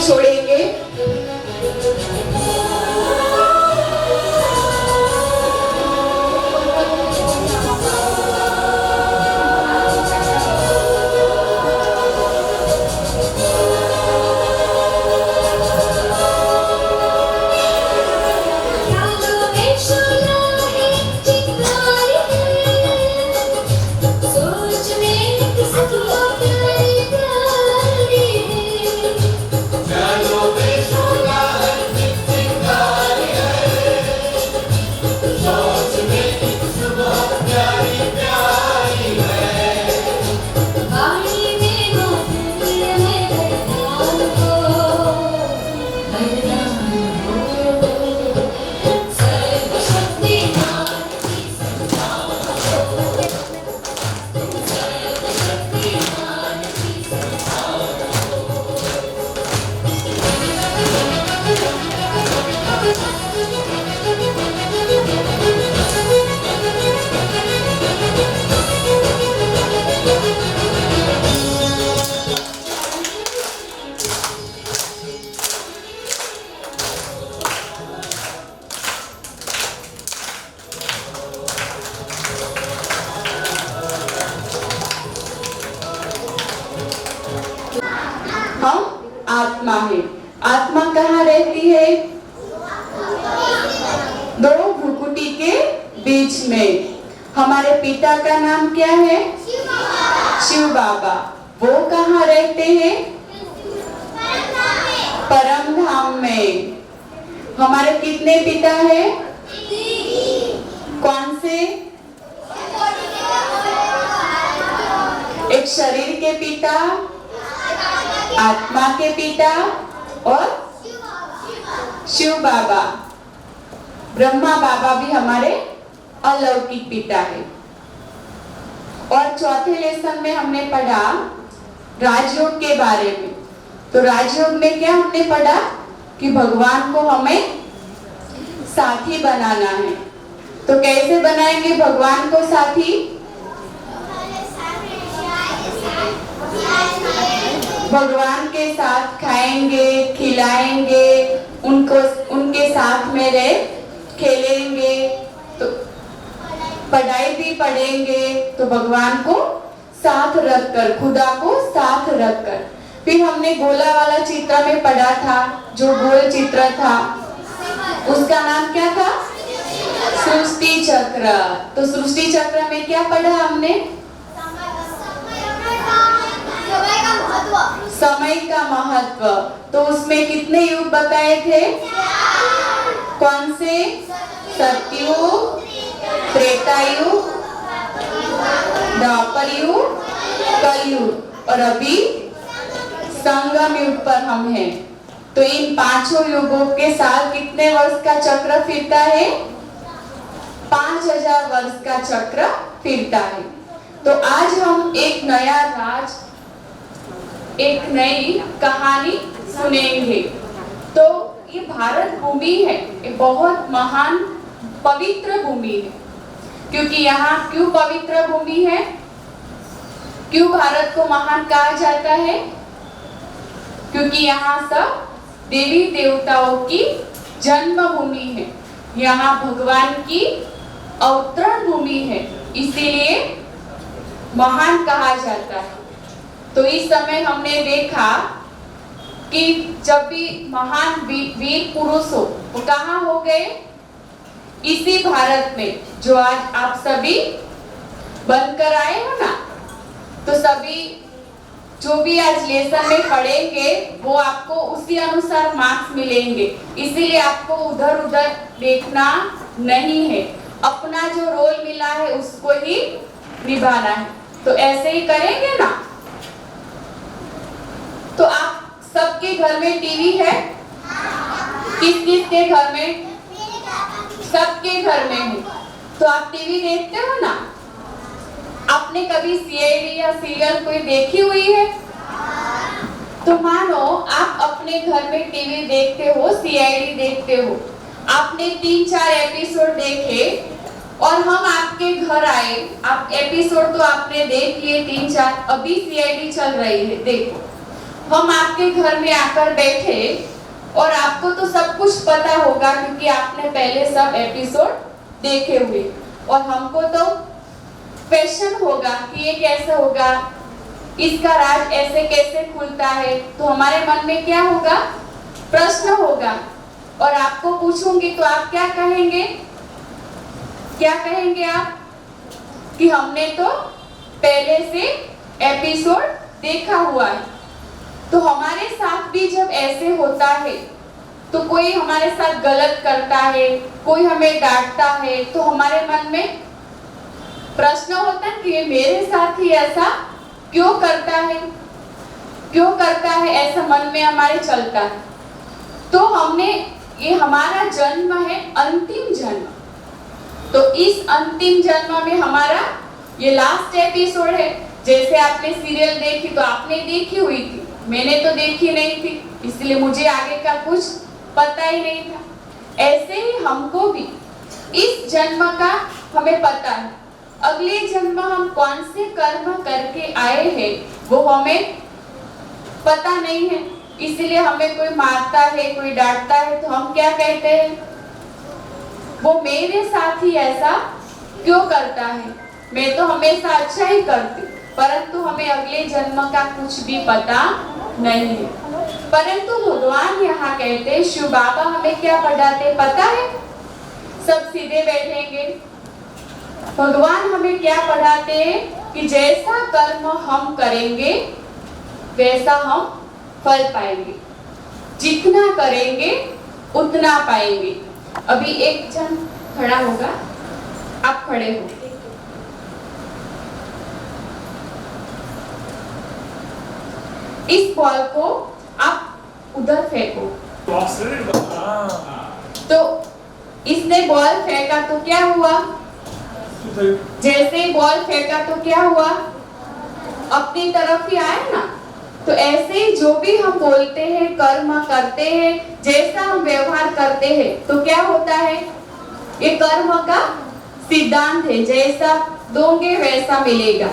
छोड़ेंगे। हम आत्मा है। आत्मा कहाँ रहती है? दो भ्रुकुटी के बीच में। हमारे पिता का नाम क्या है? शिव बाबा। वो कहाँ रहते हैं? परम धाम में। हमारे कितने पिता हैं? कौन से? एक शरीर के पिता, आत्मा के पिता और शिव बाबा। ब्रह्मा बाबा भी हमारे अलौकिक पिता है। और चौथे लेसन में हमने पढ़ा राजयोग के बारे में। तो राजयोग में क्या हमने पढ़ा कि भगवान को हमें साथी बनाना है। तो कैसे बनाएंगे भगवान को साथी? भगवान के साथ खाएंगे, खिलाएंगे, उनको उनके साथ में रह खेलेंगे, तो पढ़ाई भी पढ़ेंगे। तो भगवान को साथ रखकर, खुदा को साथ रखकर। फिर हमने गोला वाला चित्र में पढ़ा था, जो गोल चित्र था उसका नाम क्या था? सृष्टि चक्र। तो सृष्टि चक्र में क्या पढ़ा हमने? समय का महत्व। तो उसमें कितने युग बताए थे? कौन से? सतयुग, त्रेता युग, द्वापर युग, कलयुग और अभी संगम युग पर हम हैं। तो इन पांचों युगों के साथ कितने वर्ष का चक्र फिरता है? 5000 वर्ष का चक्र फिरता है। तो आज हम एक नया राज, एक नई कहानी सुनेंगे। तो ये भारत भूमि है, ये बहुत महान पवित्र भूमि है। क्योंकि यहाँ क्यों पवित्र भूमि है? क्यों भारत को महान कहा जाता है? क्योंकि यहाँ सब देवी देवताओं की जन्मभूमि है, यहाँ भगवान की अवतरण भूमि है, इसीलिए महान कहा जाता है। तो इस समय हमने देखा कि जब भी महान वीर पुरुष हो वो कहाँ हो गए? इसी भारत में, जो आज आप सभी बनकर आए हो ना। तो सभी जो भी आज लेसन में पढ़ेंगे वो आपको उसी अनुसार मार्क्स मिलेंगे। इसीलिए आपको उधर उधर देखना नहीं है, अपना जो रोल मिला है उसको ही निभाना है। तो ऐसे ही करेंगे ना। तो आप सबके घर में टीवी है? किस किस के घर में? सबके घर में है। तो आप टीवी देखते हो ना। आपने कभी सीआईडी या सीरियल कोई देखी हुई है? तो मानो आप अपने घर में टीवी देखते हो, सीआईडी देखते हो, आपने 3-4 एपिसोड देखे और हम आपके घर आए, आप एपिसोड तो आपने देख लिए 3-4, अभी सीआईडी चल रही है, देखो। हम आपके घर में आकर बैठे और आपको तो सब कुछ पता होगा क्योंकि आपने पहले सब एपिसोड देखे हुए, और हमको तो क्वेश्चन होगा कि ये कैसे होगा, इसका राज ऐसे कैसे खुलता है, तो हमारे मन में क्या होगा, प्रश्न होगा। और आपको पूछूंगी तो आप क्या कहेंगे, क्या कहेंगे आप कि हमने तो पहले से एपिसोड देखा हुआ है। तो हमारे साथ भी जब ऐसे होता है तो कोई हमारे साथ गलत करता है, कोई हमें डांटता है, तो हमारे मन में प्रश्न होता है कि ये मेरे साथ ही ऐसा क्यों करता है, क्यों करता है, ऐसा मन में हमारे चलता है। तो हमने ये हमारा जन्म है अंतिम जन्म, तो इस अंतिम जन्म में हमारा ये लास्ट एपिसोड है। जैसे आपने सीरियल देखी तो आपने देखी हुई थी, मैंने तो देखी नहीं थी, इसलिए मुझे आगे का कुछ पता ही नहीं था। ऐसे ही हमको भी इस जन्म का हमें पता है, अगले जन्म हम कौन से कर्म करके आए हैं वो हमें पता नहीं है। इसलिए हमें कोई मारता है, कोई डांटता है, तो हम क्या कहते हैं, वो मेरे साथ ही ऐसा क्यों करता है, मैं तो हमेशा अच्छा ही करती, परंतु हमें अगले जन्म का कुछ भी पता नहीं है। परंतु भगवान यहाँ कहते हैं, शिव बाबा हमें क्या पढ़ाते पता है, सब सीधे बैठेंगे। भगवान हमें क्या पढ़ाते हैं कि जैसा कर्म हम करेंगे वैसा हम फल पाएंगे, जितना करेंगे उतना पाएंगे। अभी एक जन खड़ा होगा, आप खड़े हो, इस बॉल को आप उधर फेंको। तो इसने बॉल फेंका तो क्या हुआ, जैसे बॉल फेंका तो क्या हुआ, अपनी तरफ ही आया ना। तो ऐसे ही जो भी हम बोलते हैं, कर्म करते हैं, जैसा हम व्यवहार करते हैं तो क्या होता है, ये कर्म का सिद्धांत है, जैसा दोगे वैसा मिलेगा।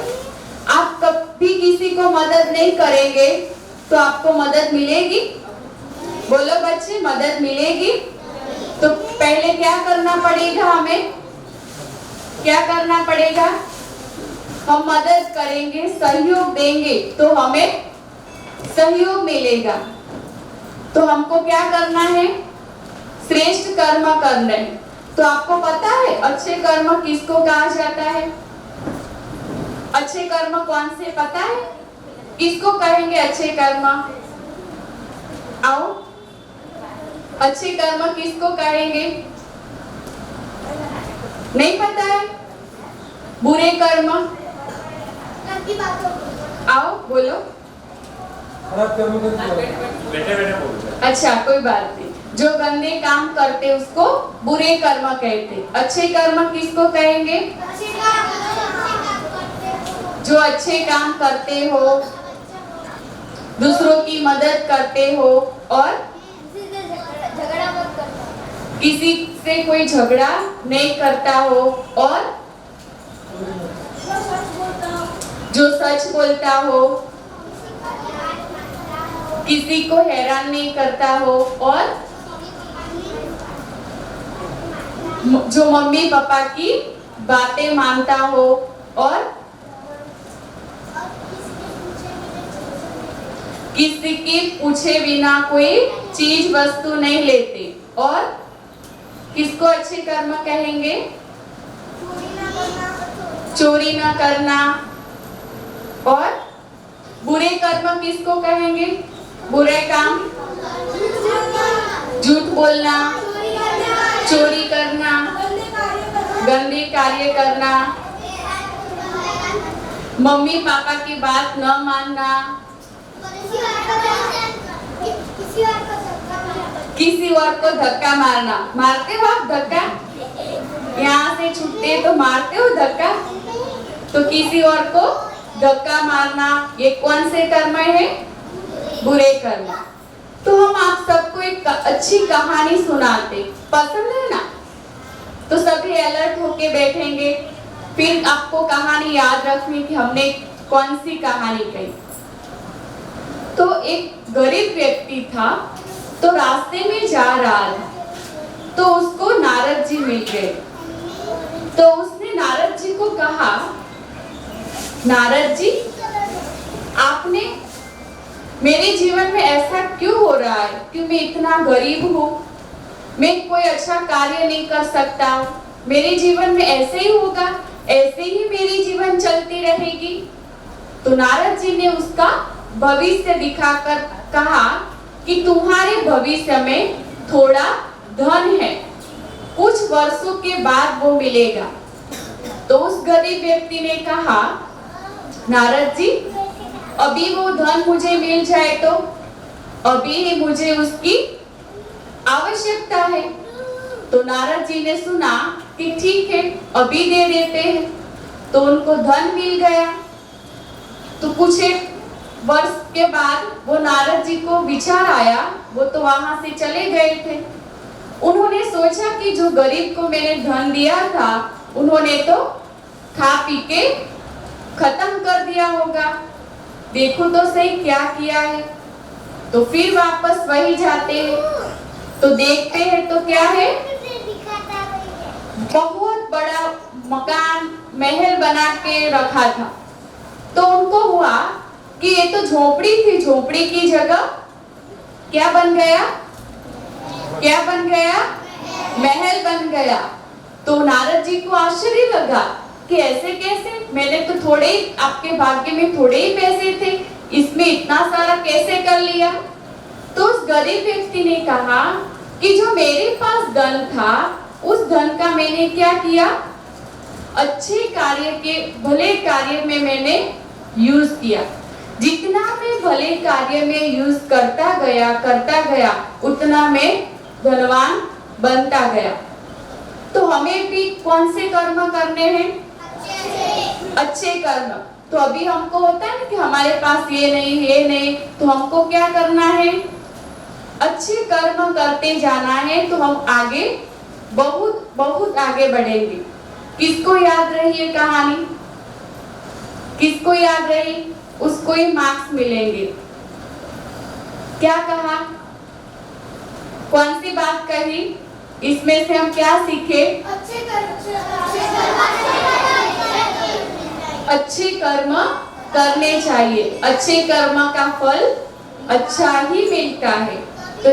आप कभी किसी को मदद नहीं करेंगे तो आपको मदद मिलेगी, बोलो बच्चे, मदद मिलेगी। तो पहले क्या करना पड़ेगा, हमें क्या करना पड़ेगा, हम मदद करेंगे, सहयोग देंगे तो हमें सहयोग मिलेगा। तो हमको क्या करना है, श्रेष्ठ कर्म करना है। तो आपको पता है अच्छे कर्म किसको कहा जाता है, अच्छे कर्म कौन से पता है, किसको कहेंगे अच्छे कर्म, आओ, अच्छे कर्म किसको कहेंगे, नहीं पता है, बुरे कर्म, आओ बोलो, अच्छा कोई बात नहीं, जो गंदे काम करते उसको बुरे कर्म कहते। अच्छे कर्म किसको कहेंगे, जो अच्छे काम करते हो, दूसरों की मदद करते हो और किसी से कोई झगड़ा नहीं करता हो और जो सच बोलता हो, किसी को हैरान नहीं करता हो और जो मम्मी पापा की बातें मानता हो और किसी के पूछे बिना कोई चीज वस्तु नहीं लेते। और किसको अच्छे कर्म कहेंगे, चोरी ना करना। और बुरे कर्म किसको कहेंगे, बुरे काम, झूठ बोलना, चोरी करना, गंदे कार्य करना, मम्मी पापा की बात न मानना, किसी और को धक्का मारना। मारते हो आप धक्का, यहाँ से छूटते तो मारते हो धक्का, तो किसी और को धक्का मारना, ये कौन से कर्म है, बुरे कर्म। तो हम आप सबको एक अच्छी कहानी सुनाते, पसंद है ना, तो सभी अलर्ट होके बैठेंगे, फिर आपको कहानी याद रखनी कि हमने कौन सी कहानी कही। तो एक गरीब व्यक्ति था, तो रास्ते में जा रहा था, तो उसको नारद जी मिल गए। तो उसने नारद जी को कहा, नारद जी, आपने मेरे जीवन में ऐसा क्यों हो रहा है कि मैं इतना गरीब हूँ, मैं कोई अच्छा कार्य नहीं कर सकता, मेरे जीवन में ऐसे ही होगा, ऐसे ही मेरी जीवन चलती रहेगी। तो नारद जी ने उसका भविष्य दिखाकर कहा कि तुम्हारे भविष्य में थोड़ा धन है, कुछ वर्षों के बाद वो मिलेगा। तो उस गरीब व्यक्ति ने कहा, नारद जी, अभी वो धन मुझे मिल जाए तो अभी मुझे उसकी आवश्यकता है। तो नारद जी ने सुना कि ठीक है, अभी दे देते हैं। तो उनको धन मिल गया। तो कुछ एक वर्ष के बाद वो नारद जी को विचार आया, वो तो वहां से चले गए थे। उन्होंने सोचा कि जो गरीब को मैंने धन दिया था, उन्होंने तो खा पी के खत्म कर दिया होगा, देखो तो सही क्या किया है। तो फिर वापस वही जाते हैं, तो देखते हैं तो क्या है, बहुत बड़ा मकान महल बना के रखा था। तो उनको हुआ कि ये तो झोपड़ी थी, झोपड़ी की जगह क्या बन गया, क्या बन गया, महल बन गया। तो नारद जी को आश्चर्य लगा कि ऐसे कैसे, मैंने तो थोड़े, आपके भाग्य में थोड़े ही पैसे थे, इसमें इतना सारा कैसे कर लिया। तो उस गरीब व्यक्ति ने कहा कि जो मेरे पास धन था, उस धन का मैंने क्या किया, अच्छे कार्य के, भले कार्य में मैंने यूज किया। जितना मैं भले कार्य में यूज करता गया उतना मैं धनवान बनता गया। तो हमें भी कौन से कर्म करने हैं, अच्छे कर्म। तो अभी हमको होता है ना कि हमारे पास ये नहीं, तो हमको क्या करना है, अच्छे कर्म करते जाना है, तो हम आगे बहुत बहुत आगे बढ़ेंगे। किसको याद रही ये कहानी, किसको याद रही, उसको ही मार्क्स मिलेंगे। क्या कहा, कौन सी बात कही, इसमें से हम क्या सीखे, अच्छे कर्म करने चाहिए, अच्छे कर्म का फल अच्छा ही मिलता है। तो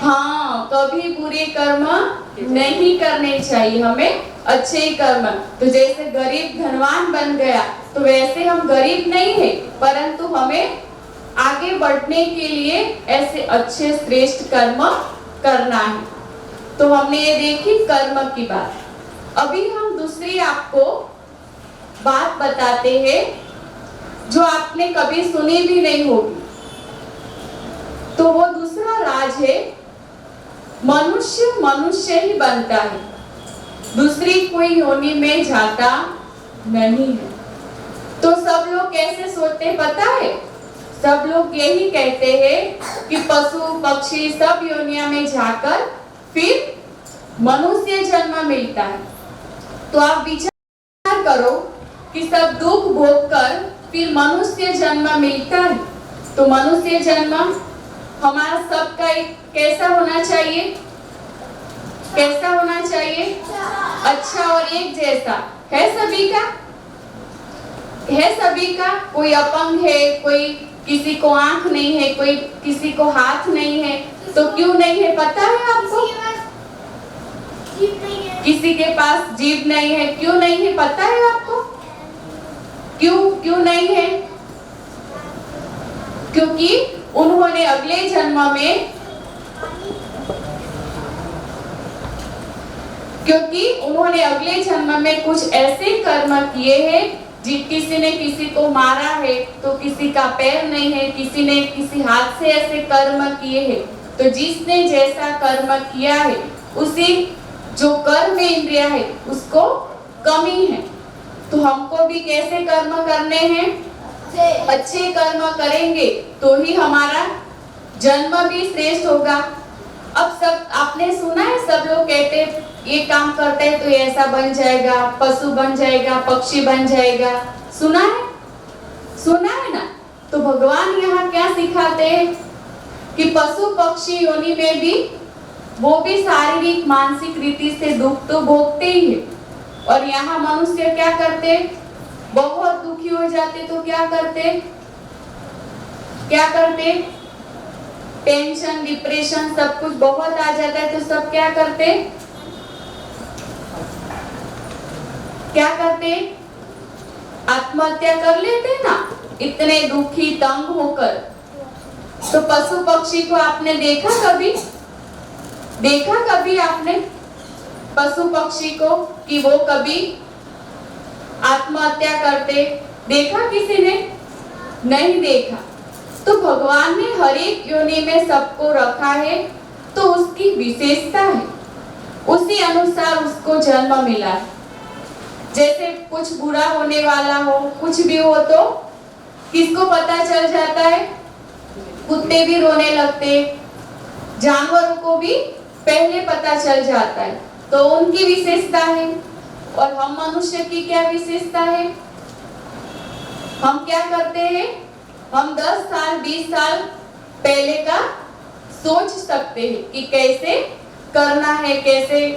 हाँ, कभी बुरे कर्म नहीं करने चाहिए, हमें अच्छे कर्म। तो जैसे गरीब धनवान बन गया, तो वैसे हम गरीब नहीं है, परंतु हमें आगे बढ़ने के लिए ऐसे अच्छे श्रेष्ठ कर्म करना है। तो हमने ये देखी कर्म की बात। अभी हम दूसरी आपको बात बताते हैं जो आपने कभी सुनी भी नहीं होगी। तो वो दूसरा राज है, मनुष्य मनुष्य ही बनता है, दूसरी कोई योनि में जाता नहीं है। तो सब लोग कैसे सोचते पता है, सब लोग यही कहते हैं कि पशु पक्षी सब योनिया में जाकर फिर मनुष्य जन्म मिलता है। तो आप विचार करो कि सब दुख भोग कर फिर मनुष्य जन्म मिलता है। तो मनुष्य जन्म हमारा सबका एक कैसा होना चाहिए, कैसा होना चाहिए, अच्छा और एक जैसा है सभी का, है सभी का। कोई अपंग है, कोई किसी को आंख नहीं है, कोई किसी को हाथ नहीं है। तो क्यों नहीं है पता है आपको, किसी के पास जीभ नहीं है, क्यों नहीं है पता है आपको, क्यों नहीं है, क्योंकि उन्होंने अगले जन्म में, क्योंकि उन्होंने अगले जन्म में कुछ ऐसे कर्म किए हैं, किसी ने किसी को मारा है, तो किसी का पैर नहीं है, किसी ने किसी हाथ से ऐसे कर्म किए हैं। तो जिसने जैसा कर्म किया है, उसी जो कर्म इंद्रिया है उसको कमी है। तो हमको भी कैसे कर्म करने हैं, अच्छे कर्म करेंगे तो ही हमारा जन्म भी श्रेष्ठ होगा। अब सब आपने सुना है, सब लोग कहते ये काम करते हैं तो ऐसा बन जाएगा, पशु बन जाएगा, पक्षी बन जाएगा, सुना है, सुना है ना। तो भगवान यहाँ क्या सिखाते हैं कि पशु पक्षी योनि में भी वो भी शारीरिक मानसिक रीति से दुख तो भोगते ही है, और यहाँ मनुष्य क्या करते, बहुत दुखी हो जाते तो क्या करते, टेंशन डिप्रेशन सब कुछ बहुत आ जाता है तो सब क्या करते, आत्महत्या कर लेते ना, इतने दुखी तंग होकर। तो पशु पक्षी को आपने देखा कभी आपने पशु पक्षी को कि वो कभी आत्महत्या करते, देखा किसी ने? नहीं देखा। तो भगवान ने हर एक योनि में सबको रखा है, तो उसकी विशेषता है, उसी अनुसार उसको जन्म मिला है। जैसे कुछ बुरा होने वाला हो, कुछ भी हो तो किसको पता चल जाता है? कुत्ते भी रोने लगते, जानवरों को भी पहले पता चल जाता है, तो उनकी विशेषता है। और हम मनुष्य की क्या विशेषता है? हम क्या करते हैं, हम 10 साल 20 साल पहले का सोच सकते हैं कि कैसे करना है, कैसे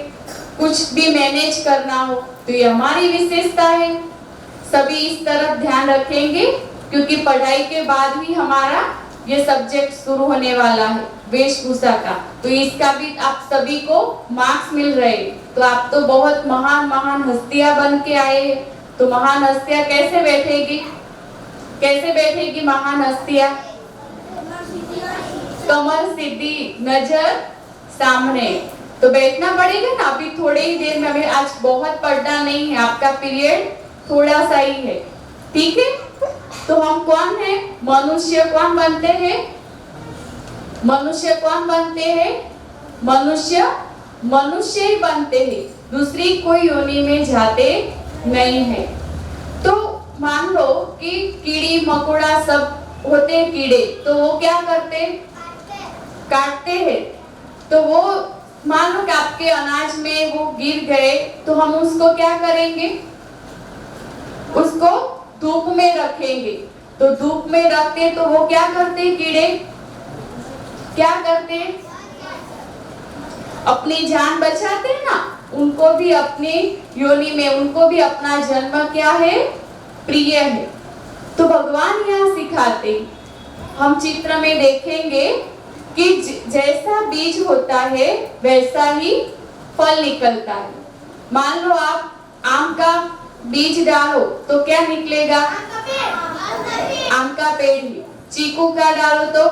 कुछ भी मैनेज करना हो, तो ये हमारी विशेषता है। सभी इस तरफ ध्यान रखेंगे क्योंकि पढ़ाई के बाद ही हमारा ये सब्जेक्ट शुरू होने वाला है वेशभूषा का, तो इसका भी आप सभी को मार्क्स मिल रहे हैं। तो आप तो बहुत महान हस्तियां बन के आए हैं, तो महान हस्तियां कैसे बैठेगी महान हस्तियां? कमर सीधी, नजर सामने, तो बैठना पड़ेगा ना। अभी थोड़ी ही देर में, हमें आज बहुत पढ़ना नहीं है, आपका पीरियड थोड़ा सा ही है, ठीक है? तो हम कौन है? मनुष्य कौन बनते हैं? मनुष्य ही बनते हैं, दूसरी कोई योनि में जाते नहीं है। तो मान लो कि कीड़ी मकोड़ा सब होते हैं कीड़े, तो वो क्या करते, काटते हैं। तो वो मान लो कि आपके अनाज में वो गिर गए, तो हम उसको क्या करेंगे, उसको धूप में रखेंगे। तो धूप में रखते तो वो क्या करते, कीड़े क्या करते, अपनी जान बचाते ना, उनको भी अपनी योनि में, उनको भी अपना जन्म क्या है, प्रिय है। तो भगवान यहाँ सिखाते, हम चित्र में देखेंगे कि जैसा बीज होता है वैसा ही फल निकलता है। मान लो आप आम का बीज डालो तो क्या निकलेगा, आम का पेड़ ही। चीकू का डालो तो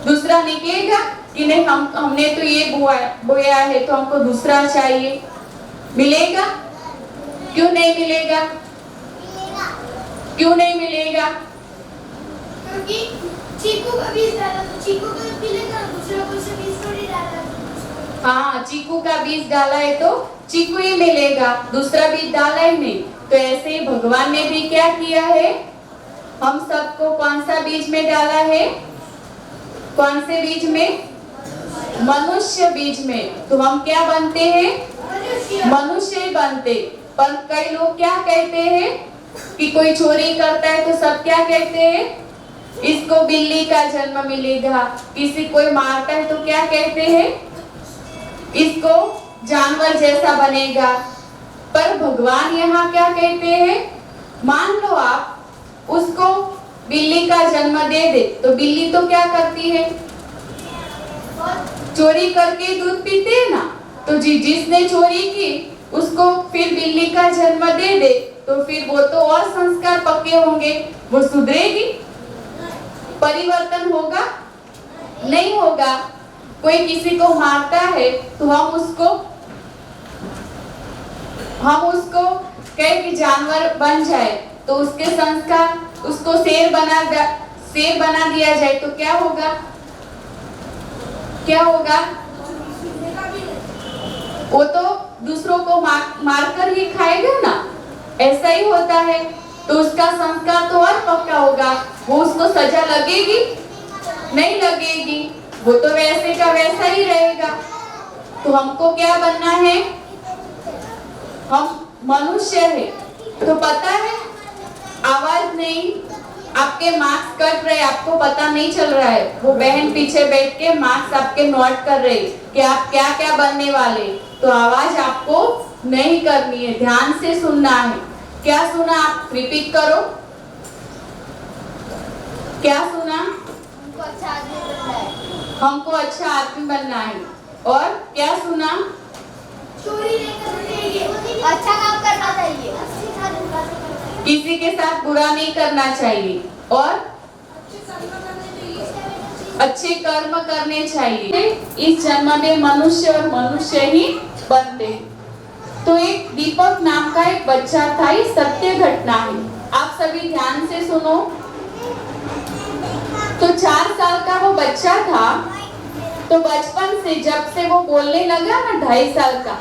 दूसरा निकलेगा कि नहीं, हमने तो ये बोया है तो हमको दूसरा चाहिए, मिलेगा? क्यों नहीं मिलेगा? क्योंकि चीकू का बीज डाला तो चीकू का मिलेगा, दूसरा कोई सा बीज थोड़ी डाला। हाँ, चीकू का बीज डाला है तो चीकू ही मिलेगा, दूसरा बीज डाला ही नहीं। तो ऐसे ही भगवान ने भी क्या किया है, हम सबको कौन सा बीज में डाला है, कौन से बीज में, मनुष्य बीज में। तो हम क्या बनते हैं, मनुष्य ही बनते। पर कई लोग क्या कहते हैं कि कोई चोरी करता है तो सब क्या कहते हैं, इसको बिल्ली का जन्म मिलेगा। किसी कोई मारता है तो क्या कहते हैं, इसको जानवर जैसा बनेगा। पर भगवान यहाँ क्या कहते हैं, मान लो आप उसको बिल्ली का जन्म दे दे, तो बिल्ली तो क्या करती है, चोरी करके दूध पीते है ना। तो जिसने चोरी की उसको फिर बिल्ली का जन्म दे दे, तो फिर वो तो और संस्कार पक्के होंगे, वो सुधरेगी, परिवर्तन होगा? नहीं होगा। कोई किसी को मारता है तो हम उसको कहे कि जानवर बन जाए, तो उसके संस्कार, उसको शेर बना दिया जाए तो क्या होगा, वो तो दूसरों को मार कर ही खाएगा ना, ऐसा ही होता है। तो उसका संस्कार तो और पक्का होगा, वो उसको सजा लगेगी? नहीं लगेगी, वो तो वैसे का वैसा ही रहेगा। तो हमको क्या बनना है, हम मनुष्य है। तो पता है, आवाज नहीं, आपके मार्क्स कट रहे, आपको पता नहीं चल रहा है, वो बहन पीछे बैठ के मार्क्स आपके नोट कर रही कि आप क्या क्या बनने वाले, तो आवाज आपको नहीं करनी है, ध्यान से सुनना है। क्या सुना आप रिपीट करो, क्या सुना? हमको अच्छा आदमी बनना है। हमको अच्छा आदमी बनना है। और क्या सुना? चोरी नहीं करनी चाहिए, अच्छा काम करना चाहिए, किसी के साथ बुरा नहीं करना चाहिए और अच्छे कर्म करने चाहिए। इस जन्म में मनुष्य और मनुष्य ही बनते हैं। तो एक दीपक नाम का एक बच्चा था, ये सत्य घटना है, आप सभी ध्यान से सुनो। तो 4 साल का वो बच्चा था, तो बचपन से जब से वो बोलने लगा ना 2.5 साल का,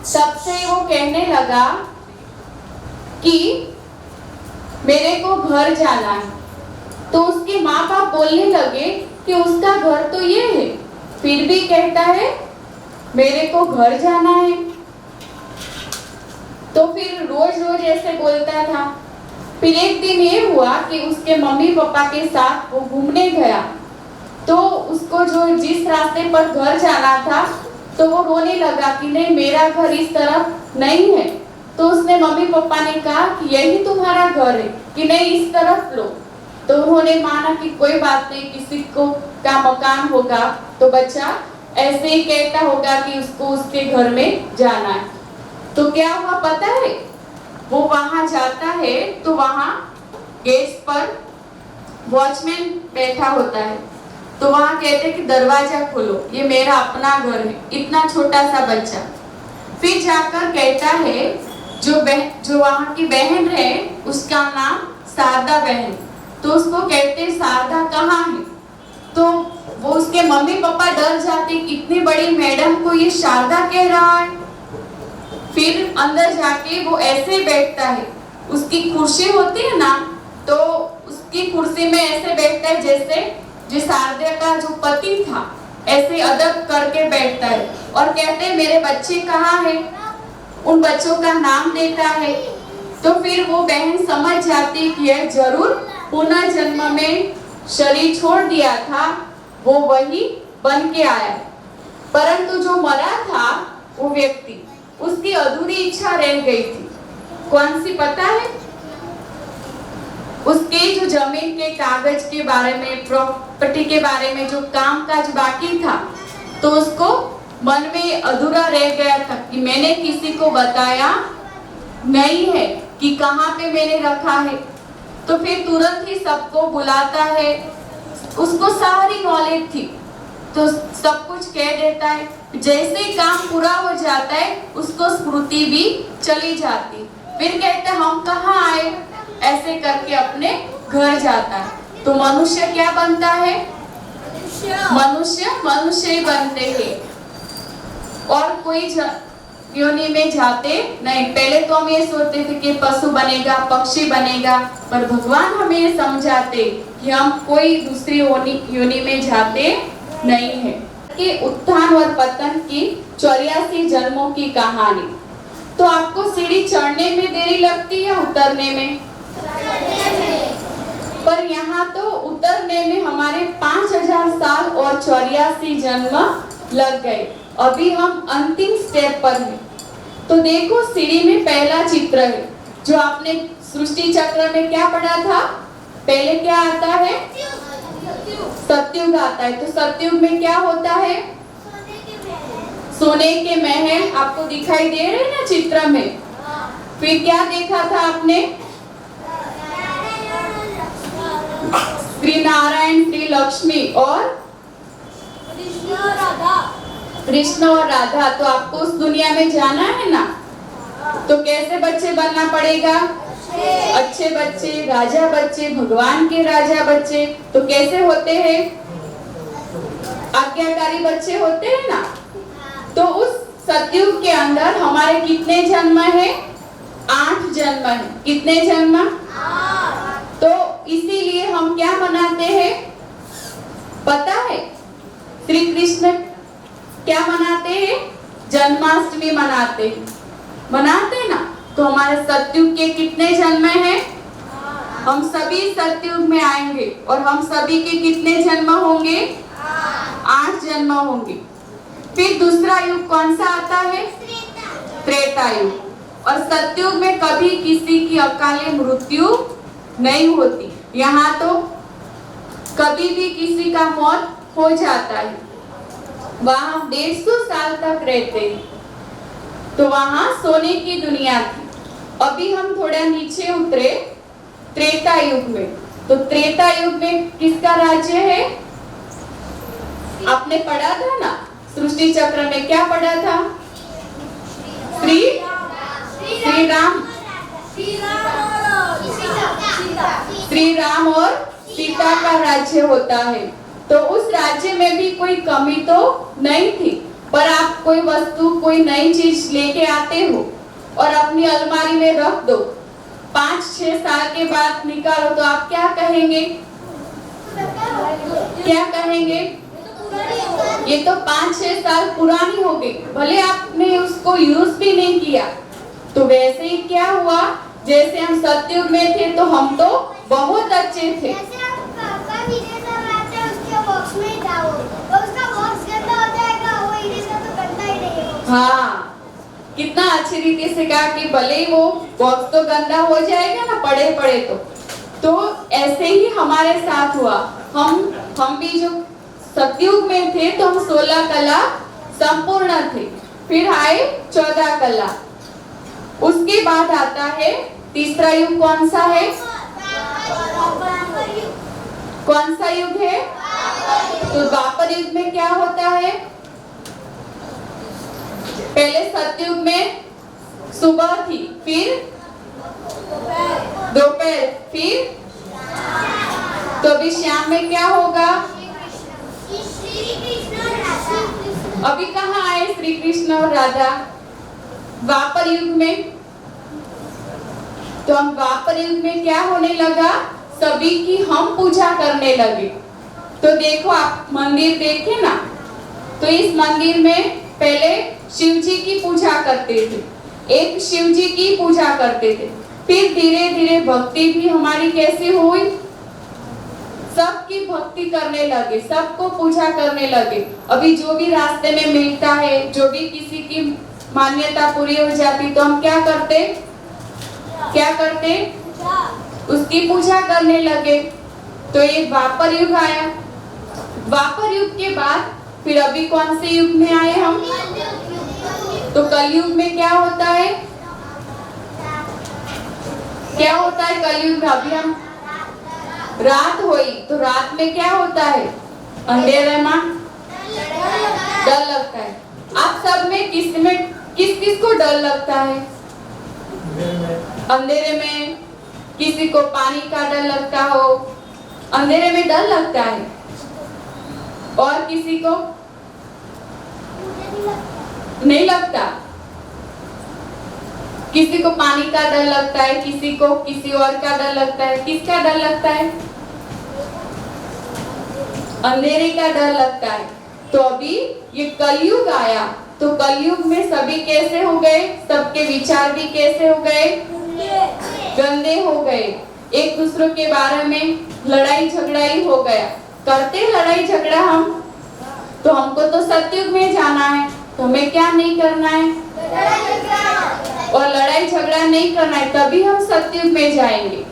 तब से वो कहने लगा कि मेरे को घर जाना है। तो उसके माँ बाप बोलने लगे कि उसका घर तो ये है, फिर भी कहता है मेरे को घर जाना है। तो फिर रोज रोज ऐसे बोलता था। फिर एक दिन ये हुआ कि उसके मम्मी पापा के साथ वो घूमने गया, तो उसको जो जिस रास्ते पर घर जाना था, तो वो रोने लगा कि नहीं मेरा घर इस तरफ नहीं है। तो उसने मम्मी पापा ने कहा कि यही तुम्हारा घर है कि नहीं इस तरफ लो। तो उन्होंने माना कि कोई बात नहीं, किसी को का मकान होगा तो बच्चा ऐसे ही कहता होगा कि उसको उसके घर में जाना है। तो क्या हुआ पता है, वो वहां जाता है तो वहां गेट पर वॉचमैन बैठा होता है, तो वहां कहते हैं कि दरवाजा खोलो, ये मेरा अपना घर है। इतना छोटा सा बच्चा फिर जाकर कहता है, जो वहां की बहन है उसका नाम शारदा बहन, तो उसको कहते हैं शारदा कहाँ है? तो वो उसके मम्मी पापा डर जाते, इतनी बड़ी मैडम को ये शारदा कह रहा है। फिर अंदर जाके वो ऐसे बैठता है, उसकी कुर्सी होती है ना, तो उसकी कुर्सी में ऐसे बैठता है जैसे जो शारदा का जो पति था, ऐसे अदब करके बैठता है और कहते हैं मेरे बच्चे कहाँ है? उन बच्चों का नाम देता है। तो फिर वो बहन समझ जाती कि यह जरूर पुनः जन्म में शरीर छोड़ दिया था, वो वही बन के आया। परंतु जो मरा था वो व्यक्ति, उसकी अधूरी इच्छा रह गई थी। कौन सी पता है? उसके जो जमीन के कागज के बारे में, प्रॉपर्टी के बारे में जो काम काज बाकी था, तो उसको मन में अधूरा रह गया था कि मैंने किसी को बताया नहीं है कि कहाँ पे मैंने रखा है। तो फिर तुरंत ही सबको बुलाता है, उसको सारी नॉलेज थी तो सब कुछ कह देता है। जैसे ही काम पूरा हो जाता है उसको स्मृति भी चली जाती, फिर कहते हम कहाँ आए, ऐसे करके अपने घर जाता है। तो मनुष्य क्या बनता है? मनुष्य ही बनते हैं और कोई योनि में जाते नहीं। पहले तो हम ये सोचते थे कि पशु बनेगा, पक्षी बनेगा, पर भगवान हमें ये समझाते कि हम कोई दूसरी योनि में जाते नहीं है। कि उत्थान और पतन की 84 जन्मों की कहानी। तो आपको सीढ़ी चढ़ने में देरी लगती है उतरने में? पर यहाँ तो उतरने में हमारे 5000 साल और 84 जन्म लग गए। अभी हम अंतिम स्टेप पर हैं। तो देखो सीढ़ी में पहला चित्र है, जो आपने सृष्टि चक्र में क्या पढ़ा था? पहले क्या आता है? सतयुग आता है। तो सतयुग में क्या होता है? सोने के महल आपको दिखाई दे रहे हैं ना चित्र में। फिर क्या देखा था आपने? श्री नारायण, श्री लक्ष्मी और कृष्ण और राधा। तो आपको उस दुनिया में जाना है ना, तो कैसे बच्चे बनना पड़ेगा? अच्छे बच्चे, राजा बच्चे, भगवान के राजा बच्चे। तो कैसे होते हैं? आज्ञाकारी बच्चे होते हैं ना। तो उस सतयुग के अंदर हमारे कितने जन्म है? 8 जन्म है। कितने जन्म? 8। तो इसीलिए हम क्या मनाते हैं पता है? श्री कृष्ण क्या मनाते हैं? जन्माष्टमी मनाते हैं ना। तो हमारे सतयुग के कितने जन्म हैं? हम सभी सतयुग में आएंगे और हम सभी के कितने जन्म होंगे? 8 जन्म होंगे। फिर दूसरा युग कौन सा आता है? त्रेता युग। और सतयुग में कभी किसी की अकाले मृत्यु नहीं होती। यहाँ तो कभी भी किसी का मौत हो जाता है। वहां 150 साल तक रहते हैं। तो वहां सोने की दुनिया थी। अभी हम थोड़ा नीचे उतरे त्रेता युग में। तो त्रेता युग में किसका राज्य है? आपने पढ़ा था ना सृष्टि चक्र में, क्या पढ़ा था? श्री राम और सीता का राज्य होता है। तो उस राज्य में भी कोई कमी तो नहीं थी। पर आप कोई वस्तु, कोई नई चीज लेके आते हो और अपनी अलमारी में रख दो, 5-6 साल के बाद निकालो तो आप क्या कहेंगे? क्या कहेंगे? ये तो 5-6 साल पुरानी हो गई, भले आपने उसको यूज भी नहीं किया। तो वैसे ही क्या हुआ, जैसे हम सतयुग में थे तो हम तो बहुत अच्छे थे। हाँ, कितना अच्छी रीति से कहा कि भले ही वो बॉक्स तो गंदा हो जाएगा ना पड़े पड़े तो ऐसे ही हमारे साथ हुआ। हम भी जो सतयुग में थे तो हम 16 कला संपूर्ण थे। फिर आए 14 कला। उसके बाद आता है तीसरा युग। कौन सा है? कौन सा युग है? तो द्वापर युग में क्या होता है? पहले सतयुग में सुबह थी, फिर दोपहर, फिर तो अभी शाम में क्या होगा? अभी कहाँ आए श्री कृष्ण और राधा? द्वापर युग में। तो हम द्वापर युग में क्या होने लगा? सभी की हम पूजा करने लगे। तो देखो आप मंदिर देखे ना, तो इस मंदिर में पहले शिव जी की पूजा करते थे, एक शिव जी की पूजा करते थे। फिर धीरे धीरे भक्ति भी हमारी कैसी हुई? सबकी भक्ति करने लगे, सबको पूजा करने लगे। अभी जो भी रास्ते में मिलता है, जो भी किसी की मान्यता पूरी हो जाती तो हम क्या करते? क्या करते? उसकी पूजा करने लगे। तो ये द्वापर युग आया। द्वापर युग के बाद फिर अभी कौन से युग में आए हम? तो कलयुग में क्या होता है? क्या होता है कलयुग में? अभी हम रात हुई तो रात में क्या होता है? अंधेरे में डर लगता है। आप सब में किस को डर लगता है? अंधेरे में किसी को पानी का डर लगता हो, अंधेरे में डर लगता है। और किसी को नहीं लगता। किसी को पानी का डर लगता है, किसी को किसी और का डर लगता है। किसका डर लगता है? अंधेरे का डर लगता है। तो अभी ये कलयुग आया। तो कलयुग में सभी कैसे हो गए? सबके विचार भी कैसे हो गए? गंदे हो गए। एक दूसरे के बारे में लड़ाई झगड़ा ही हो गया। करते लड़ाई झगड़ा हम, तो हमको तो सतयुग में जाना है, तो हमें क्या नहीं करना है? और लड़ाई झगड़ा नहीं करना है, तभी हम सतयुग में जाएंगे।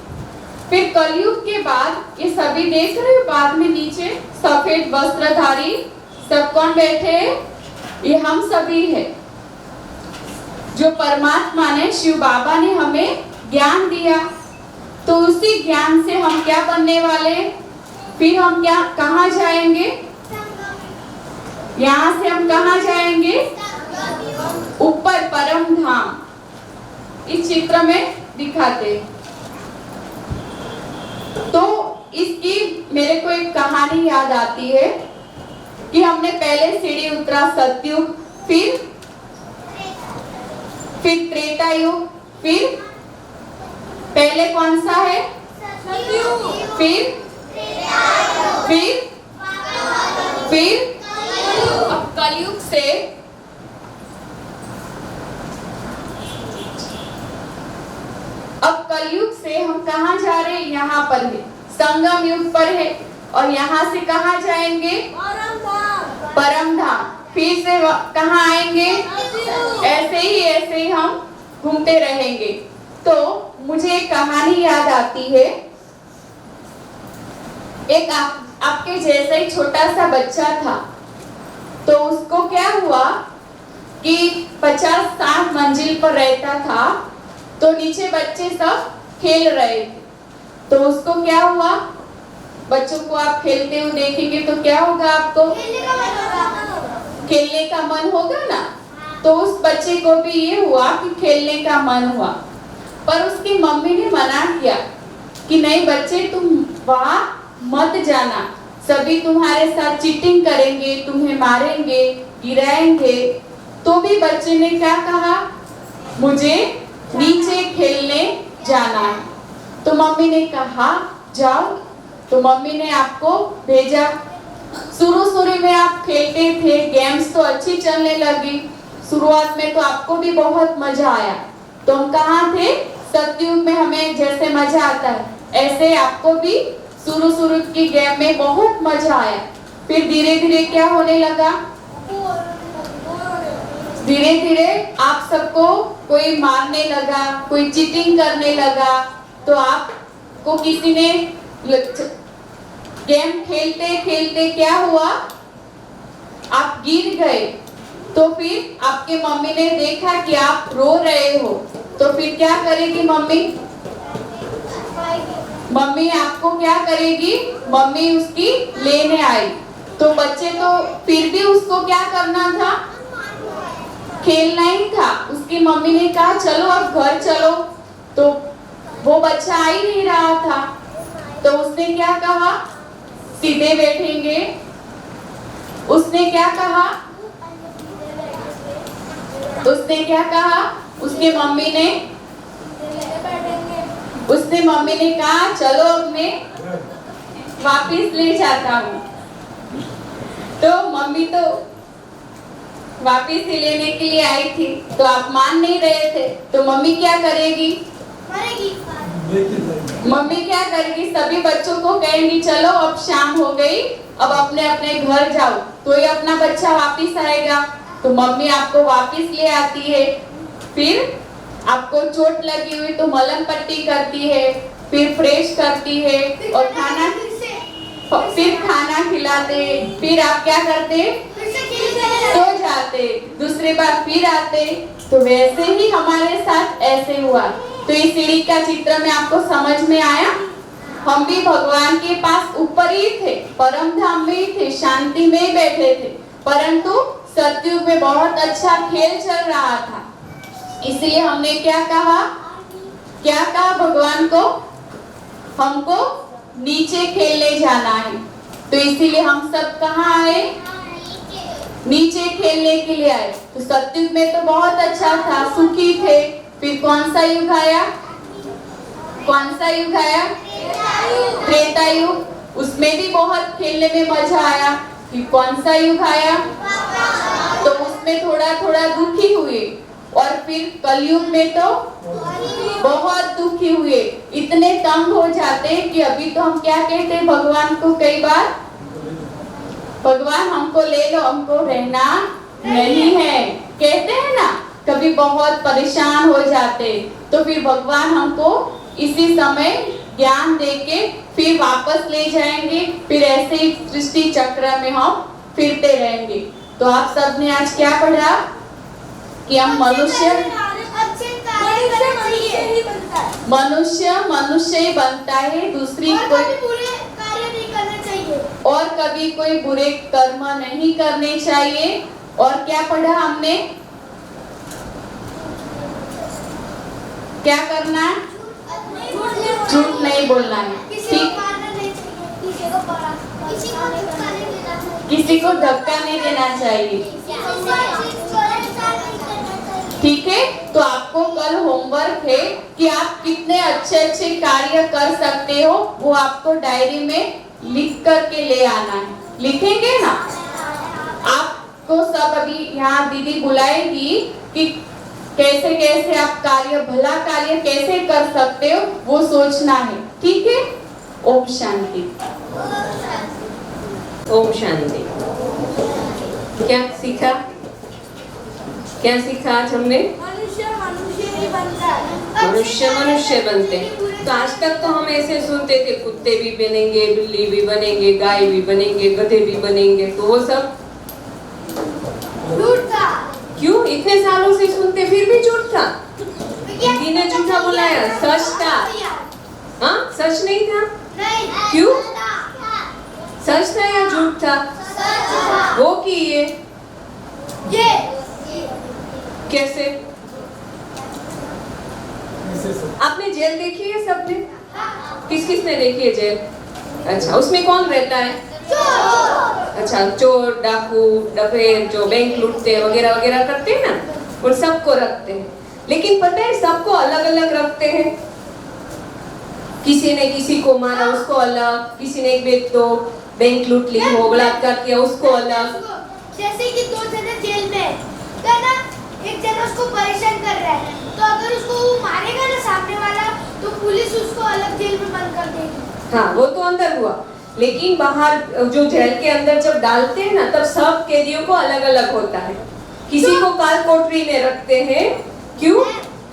फिर कलयुग के बाद ये सभी देख रहे हो, बाद में नीचे सफेद वस्त्रधारी सब कौन बैठे हैं? ये हम सभी है, जो परमात्मा ने, शिव बाबा ने हमें ज्ञान दिया। तो उसी ज्ञान से हम क्या बनने वाले? फिर हम क्या कहाँ जाएंगे? यहाँ से हम कहाँ जाएंगे? ऊपर परम धाम। इस चित्र में दिखाते। तो इसकी मेरे को एक कहानी याद आती है कि हमने पहले सीढ़ी उतरा सतयुग, फिर त्रेता युग, फिर पहले कौन सा है? फिर अब कलयुग से हम कहाँ जा रहे हैं? यहाँ पर है, संगम युग पर है। और यहाँ से कहाँ जाएंगे? परम धाम। फिर से कहाँ आएंगे? ऐसे ही हम घूमते रहेंगे। तो मुझे एक कहानी याद आती है। एक आपके जैसा ही छोटा सा बच्चा था, तो उसको क्या हुआ कि 50-60 मंजिल पर रहता था, तो नीचे बच्चे सब खेल रहे थे। तो उसको क्या हुआ, बच्चों को आप खेलते हुए देखेंगे तो क्या होगा? आपको खेलने का मन होगा ना। तो उस बच्चे को भी ये हुआ कि खेलने का मन हुआ, पर उसकी मम्मी ने मना किया कि नहीं बच्चे, तुम वहां मत जाना, सभी तुम्हारे साथ चीटिंग करेंगे, तुम्हें मारेंगे, गिराएंगे। तो भी बच्चे ने क्या कहा? मुझे नीचे खेलने जाना है। तो मम्मी ने कहा जाओ। तो मम्मी ने आपको भेजा। शुरू में आप खेलते थे, गेम्स तो अच्छी चलने लगी। शुरुआत में तो आपको भी बहुत मजा आया। तो हम कहाँ थे? सतयुग में हमें जैसे मजा आता है, ऐसे आपको भी शुरू की गेम में बहुत मजा आया। फिर धीरे धीरे क्या होने लगा? धीरे धीरे आप सबको कोई मारने लगा, कोई चीटिंग करने लगा। तो आपको किसी ने गेम खेलते खेलते क्या हुआ? आप गिर गए। तो फिर आपके मम्मी ने देखा कि आप रो रहे हो, तो फिर क्या करेगी मम्मी? मम्मी आपको क्या करेगी? मम्मी उसकी लेने आई। तो बच्चे तो फिर भी उसको क्या करना था? खेलना ही था। उसकी मम्मी ने कहा चलो अब घर चलो। तो वो बच्चा आ ही नहीं रहा था। तो उसने क्या कहा? सीधे बैठेंगे। उसने क्या कहा? उसके मम्मी ने कहा चलो अब मैं वापिस ले जाता हूँ। तो मम्मी तो वापिस ही लेने के लिए आई थी, तो आप मान नहीं रहे थे। तो मम्मी क्या करेगी? मम्मी क्या करेगी? सभी बच्चों को कहेंगी चलो अब शाम हो गई, अब अपने अपने घर जाओ। तो ये अपना बच्चा वापिस आएगा। तो मम्मी आपको वापिस ले आती है। फिर आपको चोट लगी हुई तो मलहम पट्टी करती है, फिर फ्रेश करती है और फिर खाना खिलाते। फिर आप क्या करते? सो जाते। दूसरी बार फिर आते। तो वैसे ही हमारे साथ ऐसे हुआ। तो इस सीढ़ी का चित्र में आपको समझ में आया? हम भी भगवान के पास ऊपर ही थे, परम धाम में ही थे, शांति में ही बैठे थे, परंतु सतयुग में बहुत अच्छा खेल चल रहा था। इसलिए हमने क्या कहा? भगवान को? हमको नीचे खेलने जाना है। तो इसीलिए हम सब कहाँ आए? नीचे खेलने के लिए आए। तो सतयुग में तो बहुत अच्छा था, सुखी थे। फिर कौन सा युग आया? त्रेता युग। उसमें भी बहुत खेलने में मजा आया। फिर कौन सा युग आया? तो उसमें थोड़ा दुखी हुए। और फिर कलयुग में तो बहुत दुखी हुए, इतने तंग हो जाते कि अभी तो हम क्या कहते हैं भगवान को कई बार? भगवान हमको ले लो, हमको रहना नहीं है, कहते हैं ना। कभी बहुत परेशान हो जाते, तो फिर भगवान हमको इसी समय ज्ञान देके फिर वापस ले जाएंगे। फिर ऐसे ही सृष्टि चक्र में हम फिरते रहेंगे। तो आप सब ने आज क्या पढ़ा? कि हम मनुष्य ही बनता है, दूसरी कोई और कभी कोई बुरे कर्म नहीं करने चाहिए। और क्या पढ़ा हमने? क्या करना है? झूठ नहीं बोलना है। ठीक, किसी को धक्का नहीं देना चाहिए। ठीक है। तो आपको कल होमवर्क है कि आप कितने अच्छे कार्य कर सकते हो, वो आपको डायरी में लिख करके ले आना है। लिखेंगे ना? आपको सब अभी यहाँ दीदी बुलाएगी कि कैसे कैसे आप कार्य, भला कार्य कैसे कर सकते हो वो सोचना है, ठीक है। ओम शांति। ओम शांति। क्या सीखा, क्या सीखा आज हमने? मनुष्य मनुष्य ही बनता है। मनुष्य मनुष्य बनते हैं। तो आज तक तो हम ऐसे सुनते थे कुत्ते भी बनेंगे, बिल्ली भी बनेंगे, गाय भी बनेंगे, गधे भी बनेंगे, तो वो सब झूठ था। क्यों इतने सालों से सुनते फिर भी झूठ था? दीदी ने झूठा बुलाया, सच था। हाँ, सच नहीं था। नहीं। क्यों? सच था या झूठ था? सच था। वो की ये कैसे? आपने जेल देखी है सबने? किस किस ने देखी है जेल? अच्छा, उसमें कौन रहता है? अच्छा, चोर, डाकू, डकैत जो बैंक लूटते हैं वगैरह वगैरह करते हैं ना, उन सबको रखते हैं। लेकिन पता है सबको अलग अलग रखते हैं। किसी ने किसी को मारा उसको अलग, किसी ने एक व्यक्ति तो बैंक लूट ली हो, बलात्कार किया उसको अलग। जैसे कि दो जने जेल में तो ना, एक जना उसको परेशान कर रहा है, तो अगर उसको वो मारेगा ना सामने वाला, तो पुलिस उसको अलग जेल में बंद कर देगी। हाँ, वो तो अंदर हुआ, लेकिन बाहर जो जेल के अंदर जब डालते हैं ना, तब सब कैदियों को अलग अलग होता है। किसी को काल कोठरी में रखते हैं, क्यों?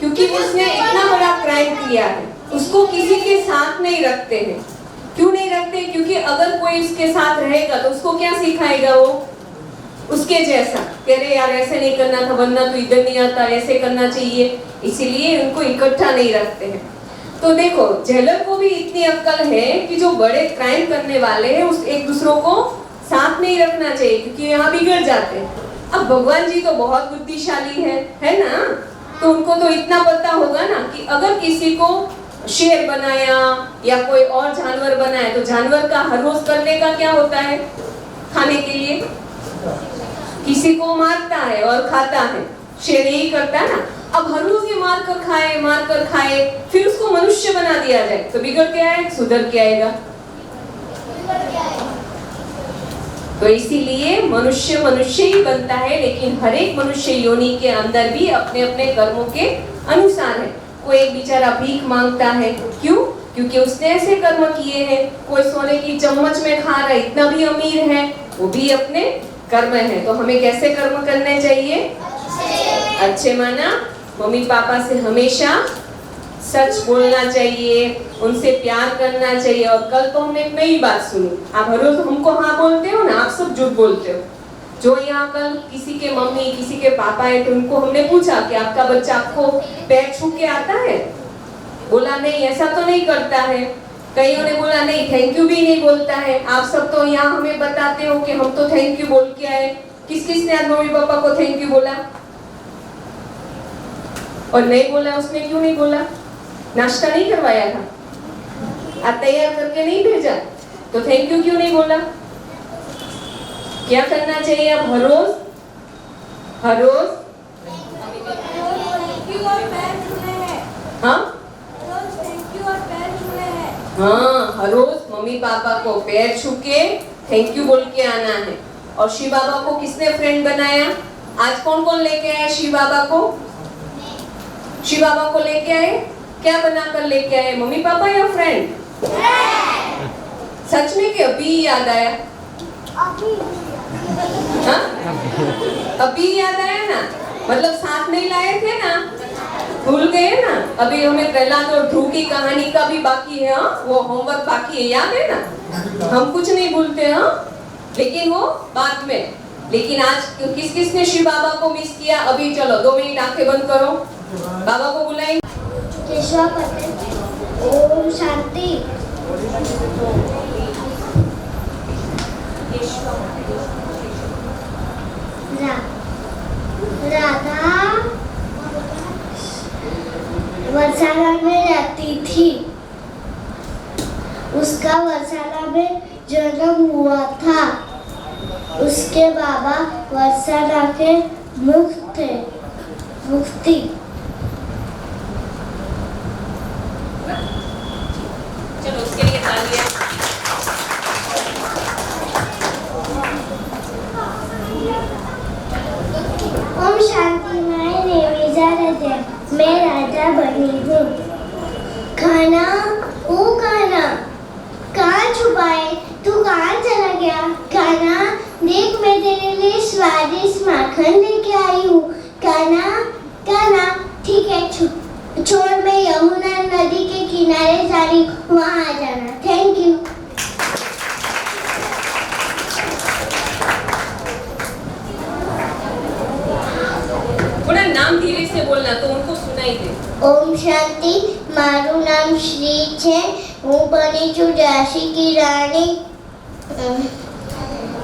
क्योंकि उसने इतना बड़ा क्राइम किया है, उसको किसी के साथ नहीं रखते हैं। क्यों नहीं रखते? क्योंकि अगर कोई उसके साथ रहेगा तो उसको क्या सिखाएगा वो? उसके जैसा, कह रहे यार ऐसे नहीं करना था, वरना तो इधर नहीं आता, ऐसे करना चाहिए, इसीलिए उनको इकट्ठा नहीं रखते हैं। तो देखो, जेलर को भी इतनी अक्ल है कि जो बड़े क्राइम करने वाले हैं उस एक दूसरों को साथ नहीं रखना चाहिए, क्योंकि यहाँ बिगड़ जाते हैं। अब भगवान जी तो बहुत बुद्धिशाली है ना, तो उनको तो इतना पता होगा ना कि अगर किसी को शेर बनाया या कोई और जानवर बनाया, तो जानवर का हर रोज करने का क्या होता है? खाने के लिए किसी को मारता है और खाता है, शेर यही करता है ना। अब हर रोज ये मार कर खाए, फिर उसको मनुष्य बना दिया जाए, तो बिगड़ के आएगा, सुधर के आएगा। तो इसीलिए मनुष्य मनुष्य ही बनता है, लेकिन हर एक मनुष्य योनि के अंदर भी अपने अपने कर्मों के अनुसार है। कोई एक बेचारा भीख मांगता है, क्यों? क्योंकि उसने ऐसे कर्म किए हैं। कोई सोने की चम्मच में खा रहा है, इतना भी अमीर है, वो भी अपने कर्म है। तो हमें कैसे कर्म करने चाहिए? अच्छे माना मम्मी पापा से हमेशा सच बोलना चाहिए, उनसे प्यार करना चाहिए। और कल तो हमने एक नई बात सुनी, आप हर रोज हमको हाँ बोलते हो ना, आप सब झूठ बोलते हो। जो यहाँ कल किसी के मम्मी किसी के पापा है, तो उनको हमने पूछा कि आपका बच्चा आपको पैर छू के आता है? बोला नहीं, ऐसा तो नहीं करता है। कईयों ने बोला नहीं, थैंक यू भी नहीं बोलता है। आप सब तो यहाँ हमें बताते हो कि हम तो थैंक यू बोल के आए। किस किस ने आज मम्मी पापा को थैंक यू बोला? और नहीं बोला, उसने क्यों नहीं बोला? नाश्ता नहीं करवाया था, आज तैयार करके नहीं भेजा, तो थैंक यू क्यों नहीं बोला? क्या करना चाहिए अब? हर रोज हाँ, हर रोज मम्मी पापा को पैर छू के थैंक यू बोल के आना है। और शिव बाबा को किसने फ्रेंड बनाया? आज कौन कौन लेके आया शिव बाबा को? शिव बाबा को लेके आए, क्या बनाकर लेके आए? मम्मी पापा या फ्रेंड? सच में कि अभी याद आया? हाँ? अभी याद आया ना? मतलब साथ नहीं लाए थे ना, भूल गए ना? अभी हमें प्रहलाद और ध्रुव की कहानी का भी बाकी है, हाँ? वो होमवर्क बाकी है, याद है ना? हम कुछ नहीं भूलते, हाँ? लेकिन वो बाद में। लेकिन आज किस किस ने शिव बाबा को मिस किया? अभी चलो 2 मिनट आंखें बंद करो, बाबा को बुलाएं। केशव पटेल। ओम शांति। राधा वर्षाला में रहती थी, उसका वर्षाला में जन्म हुआ था। उसके बाबा वर्षाला के मुक्ति। चलो उसके लिए तालियां। Om Shanti. My name is Aradhya. मैं राजा बनी हूँ। खाना, ओ खाना, कहाँ छुपाए? तू कहाँ चला गया? खाना, देख मैं तेरे लिए स्वादिष्ट माखन लेके आई हूँ। खाना, खाना, ठीक है छोड़, मैं यमुना नदी के किनारे जा रही हूँ, वहाँ आ जाना। Thank you. थोड़ा नाम धीरे से बोलना तो उनको सुनाई दे। ओम शांति, मारू नाम श्री छे, હું બની છું ઝાંસી की रानी।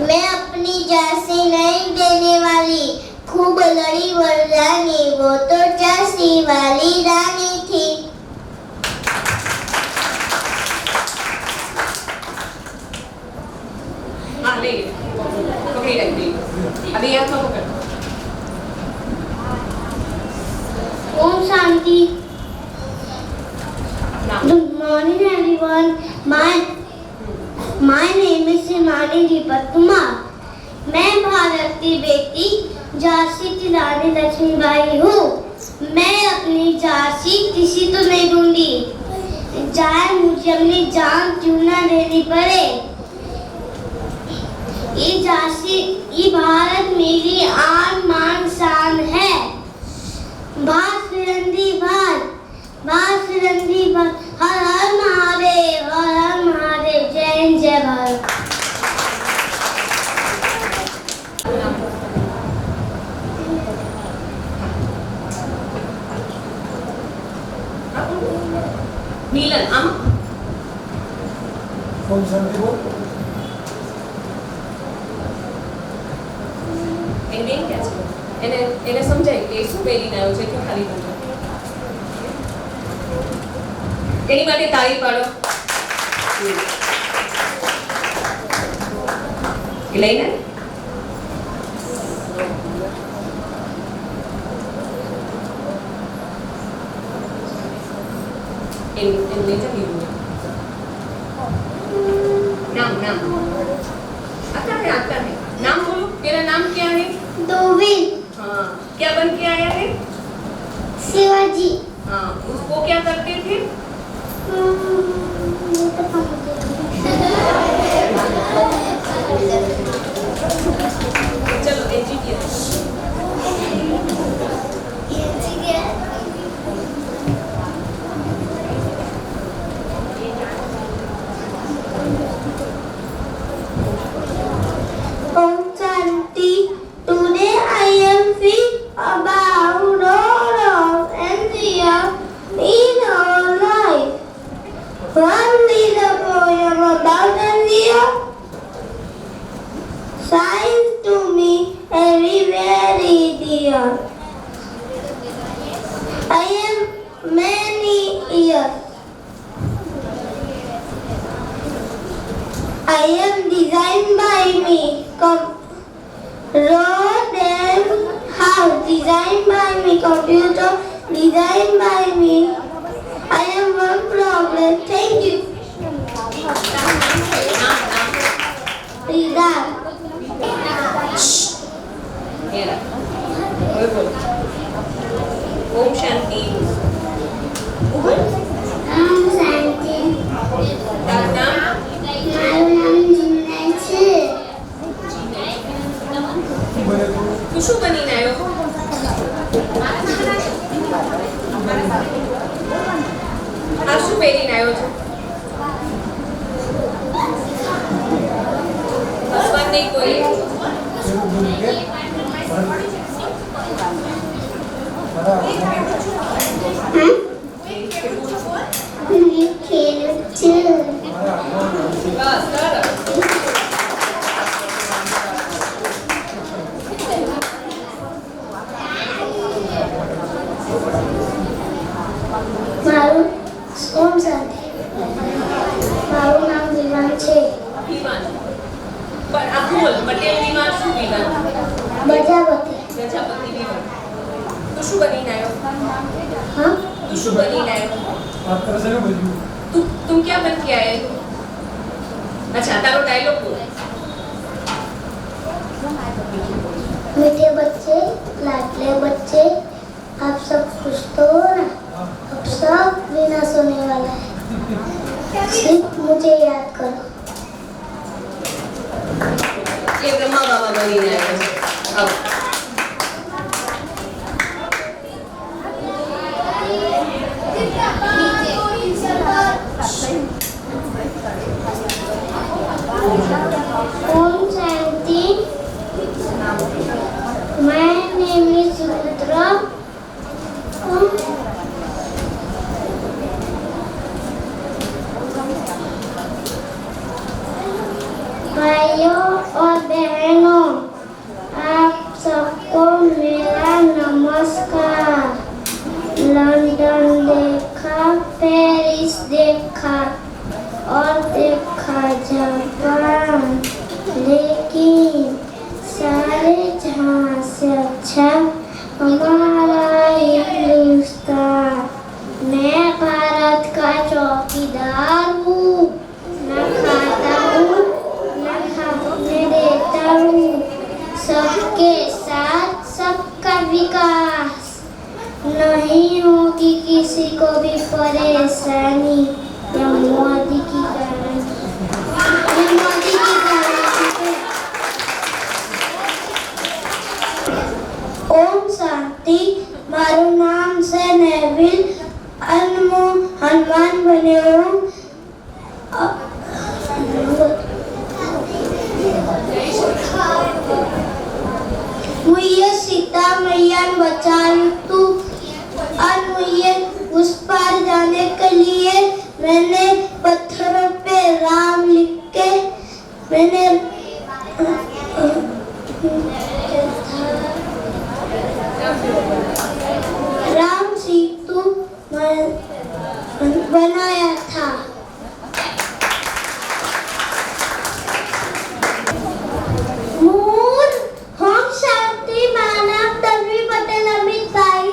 मैं अपनी झांसी नहीं देने वाली, खूब लड़ी वरदानी, वो तो झांसी वाली रानी थी। हाँ ले पकड़ी रख दी। अभी यहाँ तो पकड़। ओम शांति। नाम। Good morning everyone. My name is Himani Deepak Kumar. मैं भारत की बेटी झांसी की रानी लक्ष्मीबाई हूँ। मैं अपनी झांसी किसी को नहीं दूंगी, चाहे मुझे अपनी जान क्यों ना देनी पड़े। ये झांसी, ये भारत मेरी आन मान शान है। भारत फिरंदी भारत, भारत फिरंदी भारत, हर हर महादेव, हर हर महादेव, जय हिंद जय भारत। नीलन आम कौन सा बोल એને બેન ક્યાં છે એને સમજાય કે શું પહેરીને આવ્યો છે ક્યાં ખાલી બોલો એની માટે તાળી પાડો એ લઈને એમ લઈ જા લીધું नाम आता है नाम बोलो तेरा नाम क्या है दोविल हाँ क्या बन के आया है शिवाजी। हाँ उसको क्या करते थे चलो educate Om Shanti. Today I am think about all of India in our life. One little poem about India. Science to me very dear. I am many years. I am designed by me. Road and house designed by me. Computer designed by me. I am one problem. Thank you. Rida. मेरा और बोल Om Shanti Om Shanti. तारा नाम મારું નામ જીના છે. तू શું બનીને આવ્યો આ શું પહેરીને આવ્યો છે હસવાનું નહીં કોઈ હું ખેડૂત છું. બસ સરસ મારું ઓમ શાંતિ. મારું નામ વિવાન છે. વિવાન પણ આ બોલ પટેલ વિવાન શું વિવાન પ્રજાપતિ. પ્રજાપતિ વિવાન તું શું બનીને આવ્યો હા તું શું બનીને આવ્યો आप तरह से बोलिए तुम क्या बन के आए हो अच्छा तारो डायलॉग बोल मीठे बच्चे, लाडले बच्चे, आप सब खुश तो हो ना? अब सब विनाश होने वाला है, सिर्फ मुझे याद करो। ये ब्रह्मा बाबा बनी जाएगा अब। Om Shanti. My name is Rudra. भाइयों और बहनों, आप सबको मेरा नमस्कार। लंदन देखा, पेरिस देखा और देखा जापान, लेकिन सारे जहां से अच्छा हमारा हिंदुस्तान। मैं भारत का चौकीदार हूँ, न खाता हूँ न खाने देता हूँ। सबके साथ सबका विकास, नहीं होगी किसी को भी परेशानी। या मोदी की गारंटी, या मोदी की गारंटी। ओम शांति। माરું નામ છે નેવિલ અનમો હનુમાન બન્યો मुझे सीता मैया ने बचाई तू और मुझे उस पार जाने के लिए मैंने पत्थरों पे राम लिख के मैंने राम सीतू बनाया था। मूल होम शांति मानव तन्वी पटेल अमित भाई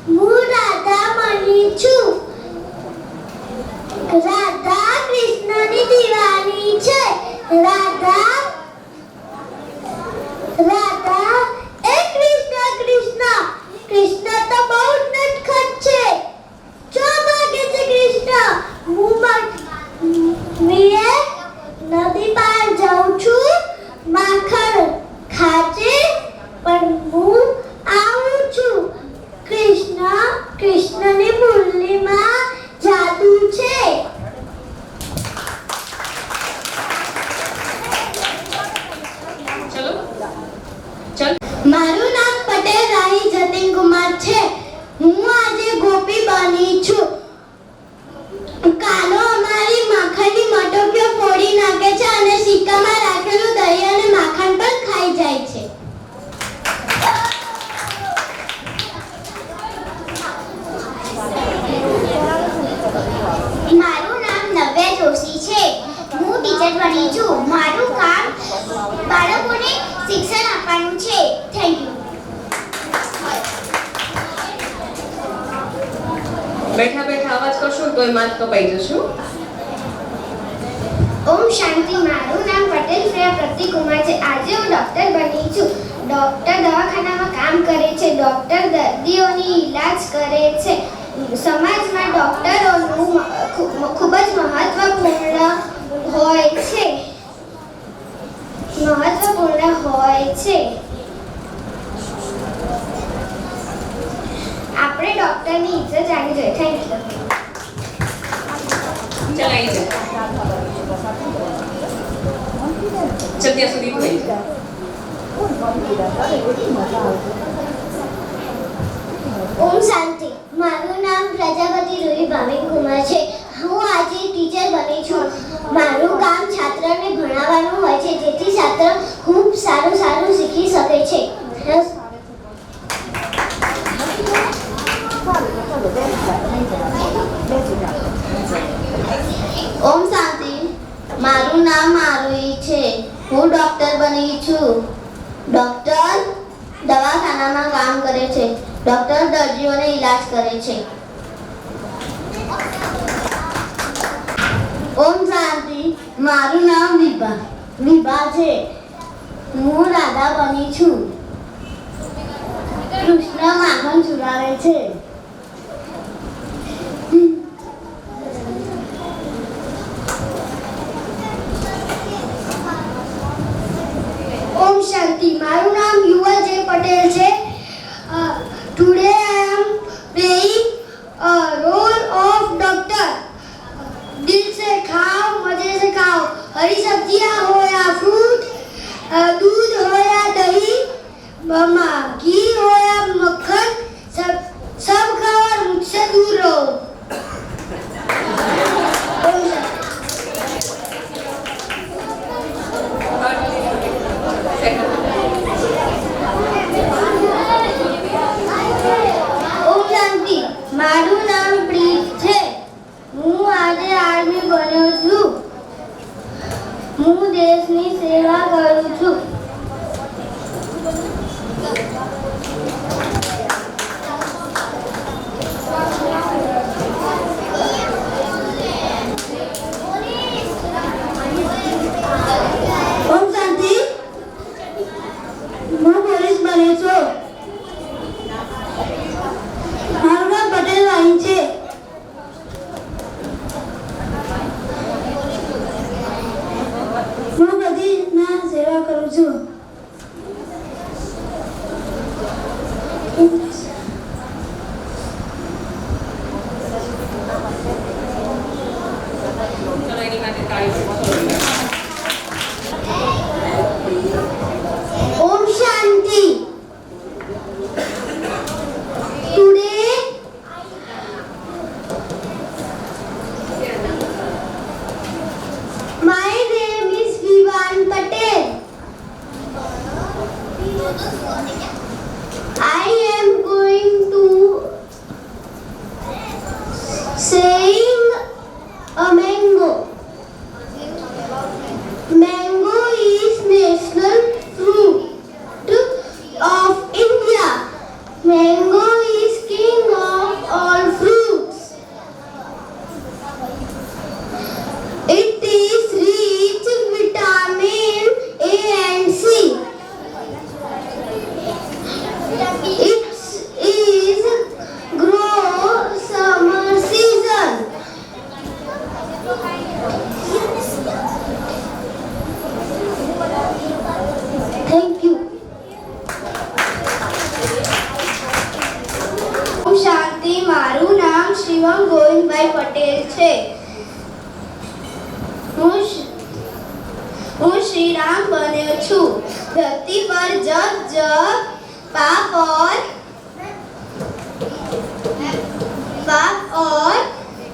હું રાધા બની છું। રાધા કૃષ્ણની દીવાની છે। રાધા રાધા એ કૃષ્ણ કૃષ્ણ કૃષ્ણ તો બહુ નટખટ છે। જો માગે છે કૃષ્ણ મેં નદી પાર જાઉં છું માખણ ખાચે પણ હું આવું છું। કૃષ્ણ કૃષ્ણની મુરલીમાં જાદુ છે। ચલો ચલ। મારું નામ પટેલ રાહી જતીન કુમાર છે। હું આજે ગોપી બની છું। કાનો અમારી માખણની મટકીઓ ફોડી નાખે છે અને સિક્કામાં રાખેલું દહીં અને માખણ પણ ખાઈ જાય છે। મારું નામ નવ્યા જોશી છે। હું ટીચર બની છું। મારું કામ બાળકોને શિક્ષણ આપવાનું છે। Thank you. બેઠા બેઠા અવાજ કરશો તો એ માર્ક કપાઈ જશું। ઓમ શાંતિ। મારું નામ પટેલ શ્રેયા પ્રતીક કુમાર છે। આજે હું ડોક્ટર બની છું। ડોક્ટર દવાખાનામાં કામ કરે છે। ડોક્ટર દર્દીઓની ઈલાજ કરે છે। સમાજમાં ડોક્ટરોનું ખૂબ જ મહત્વપૂર્ણ હોય છે। આપણે ડોક્ટરની ઇજ્જત જાણવી જોઈએ। Thank you. ચલ આવી જા। ચલ ત્યાં સુધી તું આવી જા। ઓમ શાંતિ। મારું નામ પ્રજાપતિ રૂહી ભાવિક કુમાર છે। હું આજે ટીચર બની છું। મારું કામ છાત્રને ભણાવવાનું હોય છે જેથી છાત્ર ખૂબ સારું શીખી શકે છે। ઓમ શાંતિ। મારું નામ આરુઈ છે। હું ડોક્ટર બની છું। ડોક્ટર દવાખાનામાં કામ કરે છે। ડોક્ટર દર્દીઓને ઈલાજ કરે છે। ઓમ શાંતિ। મારું નામ વિભા છે। હું રાધા બની છું। કૃષ્ણ માખણ ચુરાવે છે. ઓમ શાંતિ. મારું નામ યુવા જે પટેલ છે. Today I am playing role of doctor. दिल से खाओ, मजे से खाओ. हरी सब्जियां हो या फ्रूट, दूध हो या दही, घी हो या मक्खन, सब खाओ और मुझसे दूर रहो. ઓમ શાંતિ. મારું નામ પ્રીત છે. હું આજે આર્મી બન્યો છું. હું દેશની સેવા કરું છું. ઓમ શાંતિ. હું પોલીસ બન્યો છું. મારું નામ પટેલ વાહિન છે. હું બધીના સેવા કરું છું. ચલો એની માટે તાળી. Om Shanti. Today my name is Vivan Patel. I am going to saying a mango. Mango is national fruit of India. Mango is king of all fruits. It is rich vitamin A and C. It is grow summer season. Thank you. ઓમ શાંતિ. મારું નામ શિવમ ગોવિંદભાઈ પટેલ છે. હું શ્રીરામ બન્યો છું. धरती पर जब जब पाप और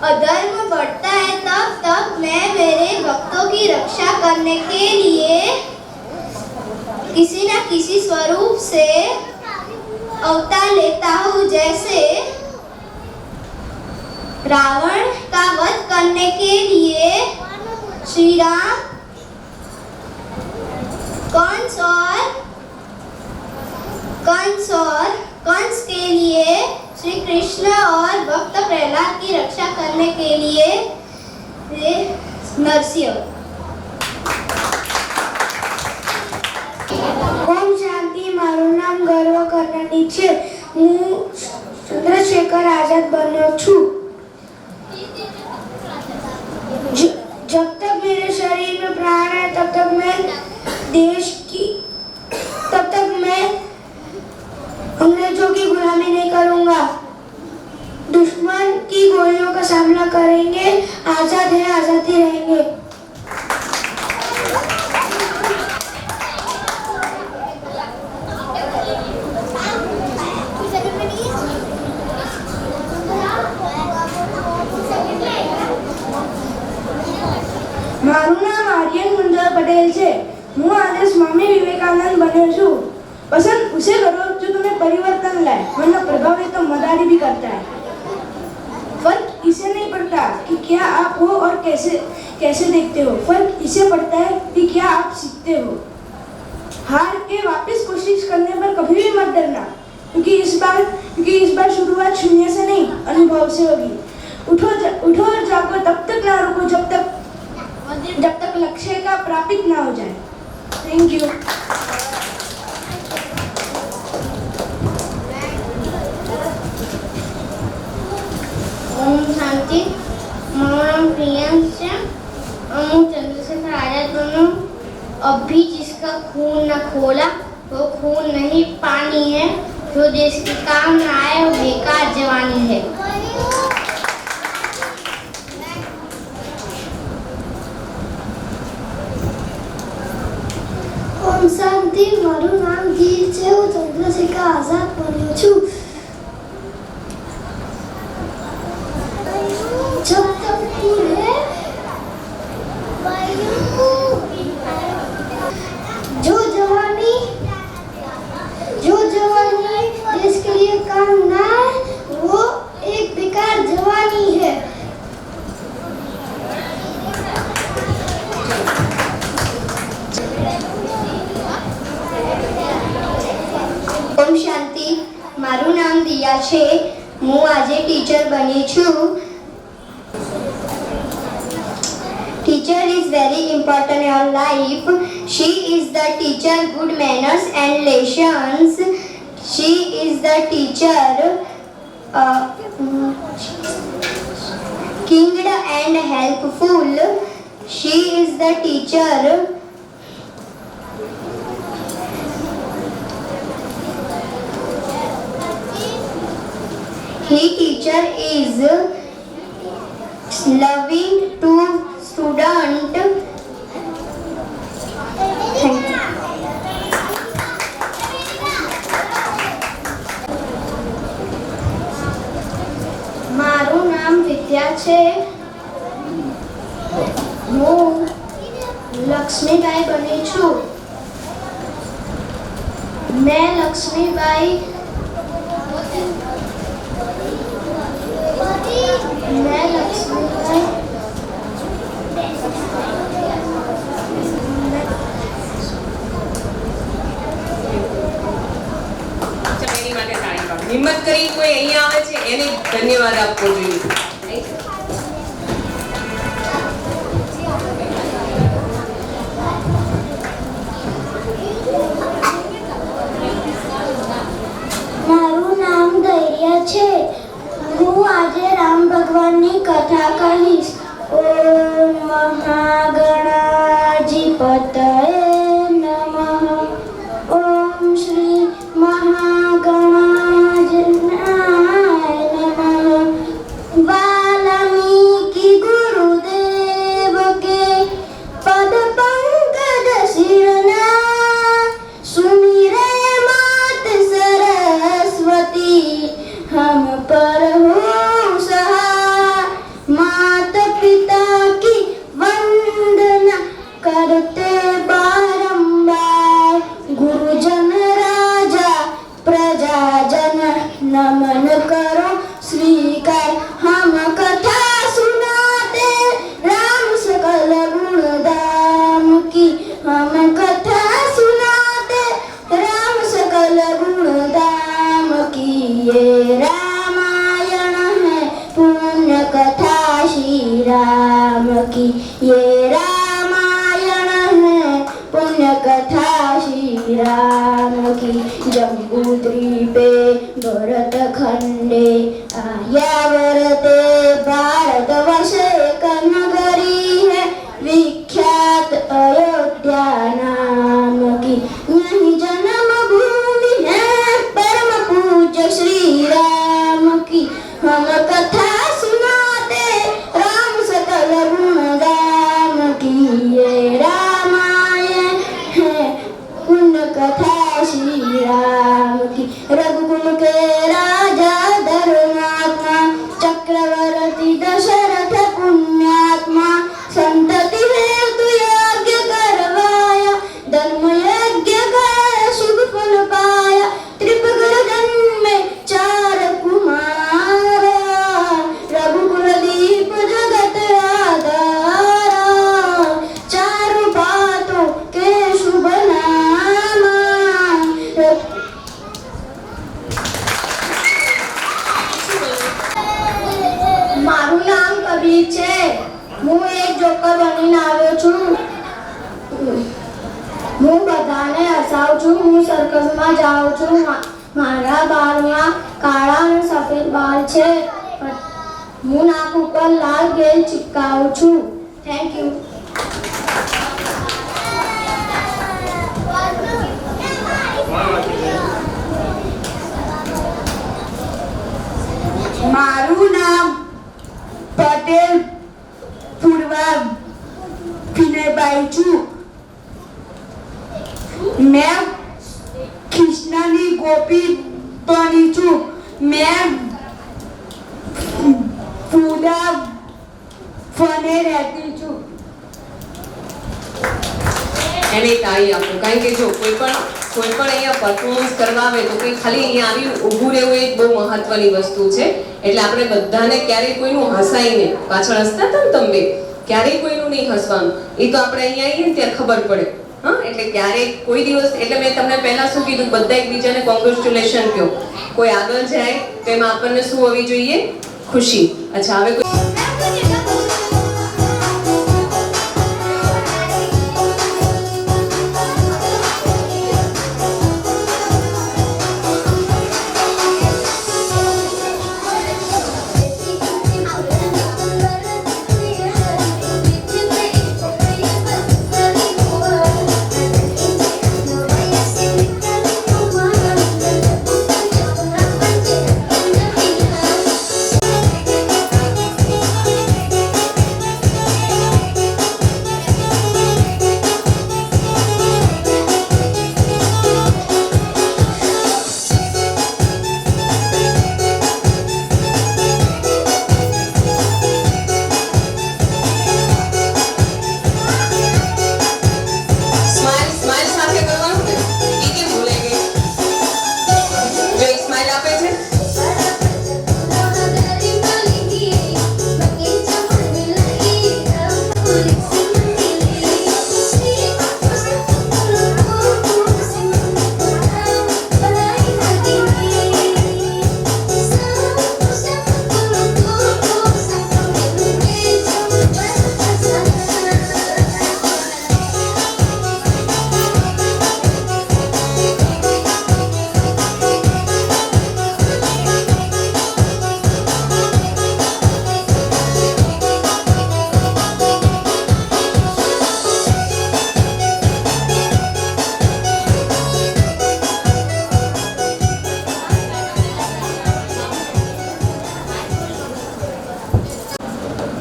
अधर्म बढ़ता है तब तब मैं मेरे भक्तों की रक्षा करने के लिए किसी न किसी स्वरूप से अवतार लेता हूँ. जैसे रावण का वध करने के लिए श्री राम, कंस के लिए श्री कृष्ण और भक्त प्रहलाद की रक्षा करने के लिए नरसिंह. ओम शांति. મારું નામ ગર્વ કરનાની છે. હું ચંદ્રશેખર આઝાદ બન્યો છું. जब तक मेरे शरीर में प्राण है तब तक मैं अंग्रेजों की गुलामी नहीं करूंगा. दुश्मन की गोलियों का सामना करेंगे. आजाद है, आजाद ही रहेंगे. મારું નામ આર્યન મુંદર પટેલ છે. હું આજે સ્વામી વિવેકાનંદ બન્યો છું. पसंद उसे करो जो तुम्हें परिवर्तन लाए, वरना प्रभावित तो मदारी भी करता है. फर्क इसे नहीं पड़ता कि क्या आप हो और कैसे देखते हो. फर्क इसे पड़ता है कि क्या आप सीखते हो. हार के वापस कोशिश करने पर कभी भी मत डरना, क्योंकि इस बार शुरुआत शून्य से नहीं, अनुभव से होगी. उठो और जागो. तब तक ना रुको जब तक लक्ष्य का प्राप्त ना हो जाए. Thank you. शांति મારું નામ પ્રિयांश છે હું चंद्रशेखर आजाद बनूं अभी जिसका खून न खोला वो खून नहीं पानी है जो देश के काम न आए वो बेकार जवानी है ओम शांति મારું નામ ગીર છે હું ચંદ્રશેખર આઝાદ બન્યો છું जब तक फूल है जो जवानी देश के लिए काम ना है वो एक बेकार जवानी है ओम शांति મારું નામ દિયા છે હું આજે ટીચર બની છું Teacher is very important in our life. She is the teacher good manners and lessons. She is the teacher kind and helpful. She is the teacher he teacher is loving to student. Thank you. મારું નામ વિદ્યા છે હું લક્ષ્મીબાઈ બની છું मैं लक्ष्मीबाई હિંમત કરી કોઈ અહીંયા આવે છે એને ધન્યવાદ આપવો જોઈએ મારું નામ ધૈર્ય છે હું આજે રામ ભગવાનની કથા કહીશ ઓમ મહાગણાધિપતયે નમઃ ઓમ શ્રી મહાગણાધિપતયે નમઃ वाल्मीकि गुरुदेव के पद पंकज शिरना सुमिरे मात सरस्वती हम पर हो सहाय माता पिता की वंदना करते बारंबार गुरुजन राजा प्रजाजन नमन करो स्वीकार हम कथा सुनाते राम सकल गुण दाम की हम कथा सुनाते राम सकल गुण दाम की ये रामायण है पुण्य कथा श्री राम की ये रामायण है पुण्य कथा श्री राम की जम्बूद्वीपे भरत खंडे आयावरते भारतवर्षे नगरी है विख्यात अयोध्या नाम की यही जन्म भूमि है परम पूज्य श्री राम की हम कथा सुनाते राम सकल गुण दाम की ये रामायण है पुण्य कथा श्री राम की रघुकुल के राजा धर्मात्मा चक्रवर्ती दशरथ पुण्यात्मा संतति हेतु यज्ञ करवाया धर्म यज्ञ कर शुभ फल पाया त्रिपुर जन्मे चार कुमारा रघुकुल दीप जगत आधारा चारों बातों के शुभ नामा મારું નામ કબીર છે હું એક જોકર બનીને આવ્યો છું હું બધાને હસાવું છું હું સર્કસમાં જાઉં છું મારા બાળમાં કાળા અને સફેદ બાલ છે હું નાક ઉપર લાલ ગેલ ચિપકાવું છું. Thank you. મારું નામ પટેલ પૂર્વા વિનયભાઈ છું. મેં કૃષ્ણની ગોપી બની છું. મેં પૂરા ફને રહેતી છું. એને તાળી આપો, કારણ કે જો કોઈ પણ અહીંયા પરફોર્મન્સ કરવા આવે તો કંઈ ખાલી અહીંયા આવી ઊભું રહેવું એ બહુ મહત્વની વસ્તુ છે. એટલે આપણે બધાને ક્યારેય કોઈનું હસાઈને, પાછળ હસતા હતા ને તમે, ક્યારેય કોઈનું નહીં હસવાનું. એ તો આપણે અહીંયા આવીએ ને ત્યારે ખબર પડે. હા, એટલે ક્યારેય કોઈ દિવસ, એટલે મેં તમને પહેલા શું કીધું, બધા એકબીજાને કોંગ્રેચ્યુલેશન કહો. કોઈ આગળ જાય તો એમાં આપણને શું હોવી જોઈએ? ખુશી. અચ્છા, હવે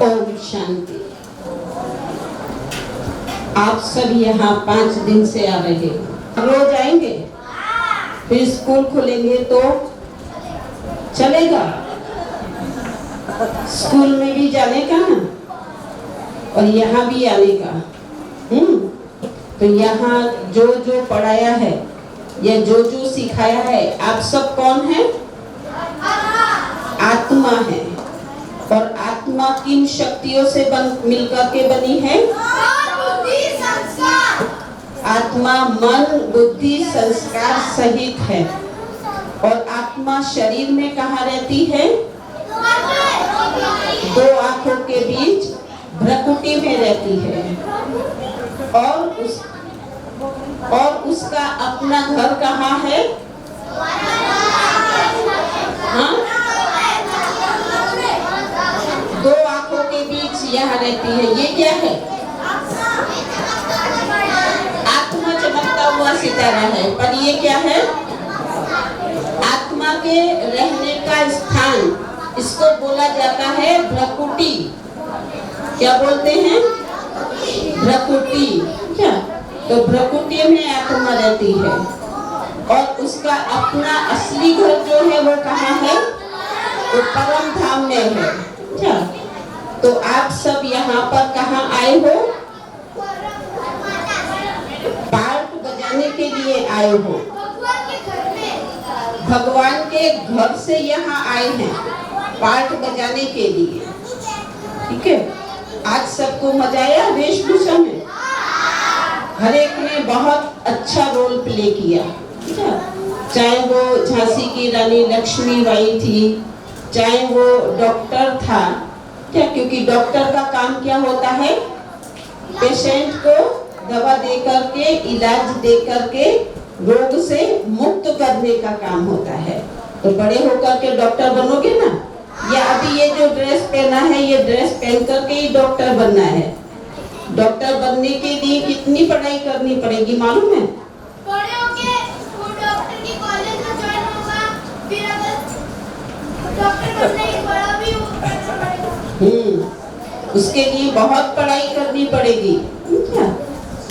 ओम शांति। आप सब यहाँ 5 दिन से आ रहे हैं, रोज आएंगे, फिर स्कूल खुलेंगे तो चलेगा। स्कूल में भी जाने का ना और यहाँ भी आने का। तो यहाँ जो जो पढ़ाया है या जो जो सिखाया है, आप सब कौन है? आत्मा है। और आत्मा किन शक्तियों से मिलकर के बनी है? आत्मा मन बुद्धि संस्कार सहित है। और आत्मा शरीर में कहाँ रहती है? 2 आंखों के बीच भ्रकुटी में रहती है। और उसका अपना घर कहाँ है? हाँ? 2 आंखों के बीच यहाँ रहती है। ये क्या है? आत्मा चमकता हुआ सितारा है। पर ये क्या है? आत्मा के रहने का स्थान, इसको बोला जाता है भ्रकुटी। क्या बोलते हैं? भ्रकुटी। क्या? तो भ्रकुटी में आत्मा रहती है। और उसका अपना असली घर जो है वो कहाँ है? वो परम धाम में है। क्या? तो आप सब यहाँ पर कहाँ आए हो? पार्ट बजाने के लिए आए हो। भगवान के घर से यहाँ आए हैं पार्ट बजाने के लिए। ठीक है? आज सबको मजा आया वेशभूषा में? हर एक ने बहुत अच्छा रोल प्ले किया। ठीक है? चाहे वो झांसी की रानी लक्ष्मीबाई थी, चाहे वो डॉक्टर था। क्या? क्योंकि डॉक्टर का काम क्या होता है? पेशेंट को दवा दे करके, इलाज दे करके रोग से मुक्त करने का काम होता है। तो बड़े होकर के डॉक्टर बनोगे ना? या अभी ये जो ड्रेस पहना है, ये ड्रेस पहन करके ही डॉक्टर बनना है। डॉक्टर बनने के लिए कितनी पढ़ाई करनी पड़ेगी मालूम है? बड़े होके वो डॉक्टर की कॉलेज में ज्वाइन होगा, फिर अगर डॉक्टर बनने के बड़ा भी हो उसके लिए बहुत पढ़ाई करनी पड़ेगी। क्या?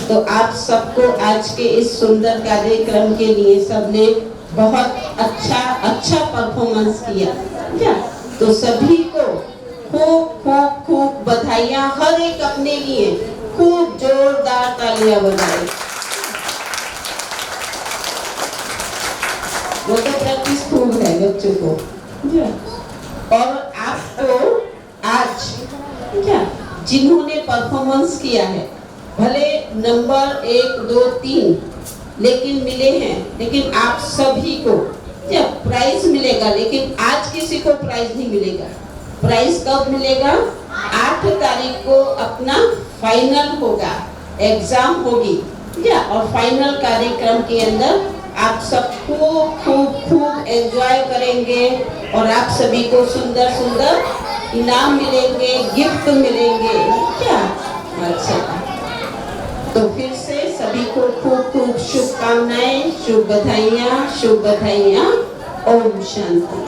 तो आप सबको आज के इस सुंदर कार्यक्रम के लिए सबने बहुत अच्छा परफॉर्मेंस किया। क्या? तो सभी को खूब बधाइयाँ, हर एक अपने लिए खूब जोरदार तालियां बजाए। वो तो प्रैक्टिस खूब है बच्चों को। और आपको आज क्या जिन्होंने परफॉर्मेंस किया है, भले नंबर 1, 2, 3 लेकिन मिले हैं, लेकिन आप सभी को जब प्राइज मिलेगा, लेकिन आज किसी को प्राइज नहीं मिलेगा। प्राइज कब मिलेगा? 8 तारीख को अपना फाइनल होगा, एग्जाम होगी क्या? और फाइनल कार्यक्रम के अंदर आप सब खूब एंजॉय करेंगे और आप सभी को सुंदर इनाम मिलेंगे, गिफ्ट मिलेंगे। क्या? अच्छा, तो फिर से सभी को खूब शुभकामनाएं, शुभ बधाइयाँ। ओम शांति।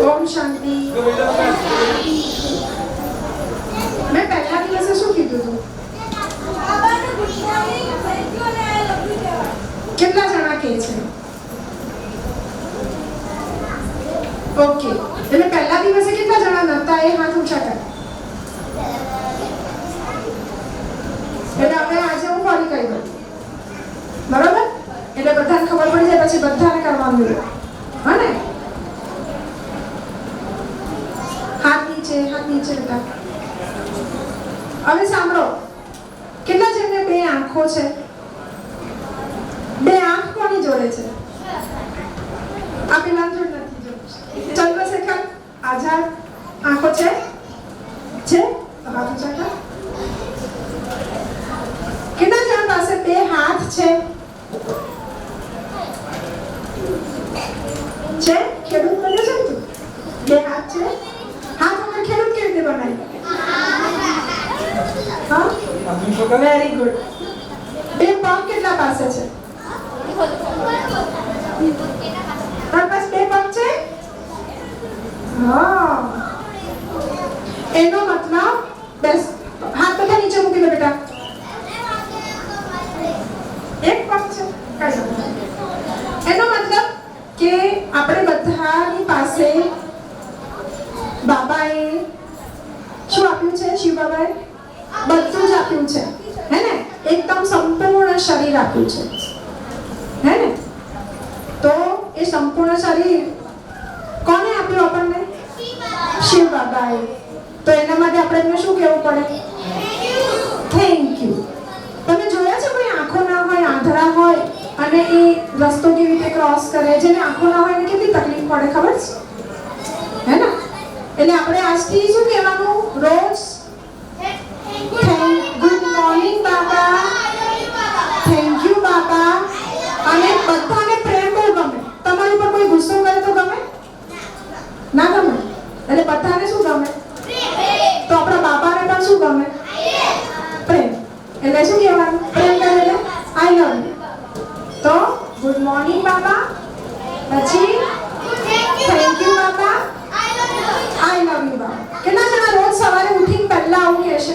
ओम शांति। मैं पहला दिवस શું કીધું હતું? કેટલા જણા કહે છે? ઓકે, એટલે પહેલા દિવસે કેટલા જણા નહોતા એ હાથ ઊંચા કર. એટલે આપણે આજે હું ફરી કહી દઉં, બરોબર? એટલે બધાને ખબર પડી જાય, પછી બધાને કરવાનું છે, હા ને? હાથ નીચે બેટા. હવે સાંભળો, કેટલા જણને બે આંખો છે? બે આંખ કોની જોડે છે? આ પેલા જોડે નથી જોડે. ચંદ્રશેખર આઝાદ આંખો છે? હાથ ઊંચા કર. કેટલા જણ પાસે બે હાથ છે? ખેડૂત બન્યો છે તું? બે હાથ છે? હાથ વગર ખેડૂત કેવી રીતે બનાવી? હા, વેરી ગુડ. બે પગ કેટલા પાસે છે? તારા પાસે બે પગ છે? હા, એનો મતલબ બસ હાથ બધા નીચે મૂકી દો બેટા. એક પગ છે, એનો મતલબ કે આપણે બધાની પાસે બાબાએ શું આપ્યું છે? શિવ બાબાએ બધું જ આપ્યું છે, હે ને? એકદમ સંપૂર્ણ શરીર આપ્યું છે, હે ને? તો એ સંપૂર્ણ શરીર કોને આપ્યું આપણને? શિવ બાબાએ. તો એના માટે આપણે એમને શું કહેવું પડે? Thank you. તમે જોયા છે કોઈ આંખો ના હોય, આંધળા હોય અને એ રસ્તો કેવી રીતે ક્રોસ કરે? જેને આંખો ના હોય એને કેટલી તકલીફ પડે ખબર છે, હે ને? એટલે આપણે આજથી શું કહેવાનું? રોજ ગુડ મોર્નિંગ બાબા, થેન્ક યુ બાબા. અને બધાને પ્રેમ બહુ ગમે. તમારી પર કોઈ ગુસ્સો કરે તો ગમે? ના ગમે. એટલે બધાને શું ગમે? તો આપણા બાબાને પણ શું ગમે? પ્રેમ. એટલે શું કહેવાનું? પ્રેમ કરે એટલે આઈ લવ યુ. તો ગુડ મોર્નિંગ બાબા, પછી થેન્ક યુ બાબા, આઈ લવ યુ બાબા. કેટલા જણા રોજ સવારે ઉઠીને પહેલા આવું કહેશે?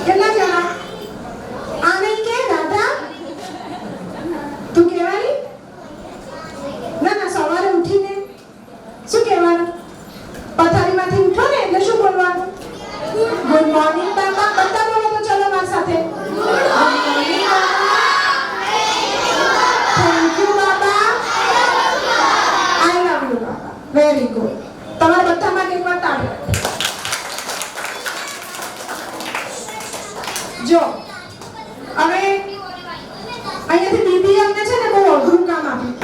કેટલા જણા? આ નહીં કે દાદા તું કહેવાની? ના, સવારે ઉઠીને શું કહેવાનું? પથારીમાંથી ઉઠો ને એટલે શું બોલવાનું? ગુડ મોર્નિંગ બાબા. બધા બોલો તો ચલો મારી સાથે. ગુડ મોર્નિંગ બાબા, થેન્ક યુ બાબા, I love you Baba. Very good. તમારા બધા માટે એક વાર તાળી. જો હવે અહીંયાથી દીદી અમને છે ને બહુ અઘરું કામ આપ્યું.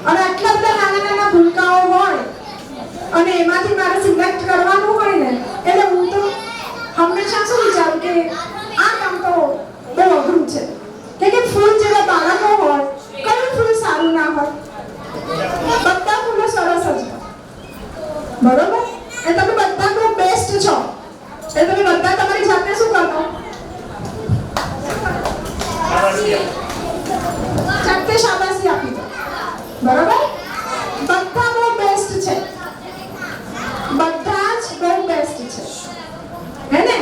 અને આટલા બધા નાના ભૂલકાઓ હોય અને એમાંથી મારે સિલેક્ટ કરવાનું હોય ને, એટલે હું તો હંમેશા શું વિચારું કે આ કામ તો બહુ અઘરું છે. કે ફૂલ જેવા બાળકો હોય, કયું ફૂલ સારું ના હોય? બરોબર? એ તમે બધા બહુ બેસ્ટ છો. એ તમે બધા તમારી જાતને શું કરો? જાતે શાબાશી આપી દો. બરોબર? બધા બહુ બેસ્ટ છે. બધા જ બહુ બેસ્ટ છે. હે ને?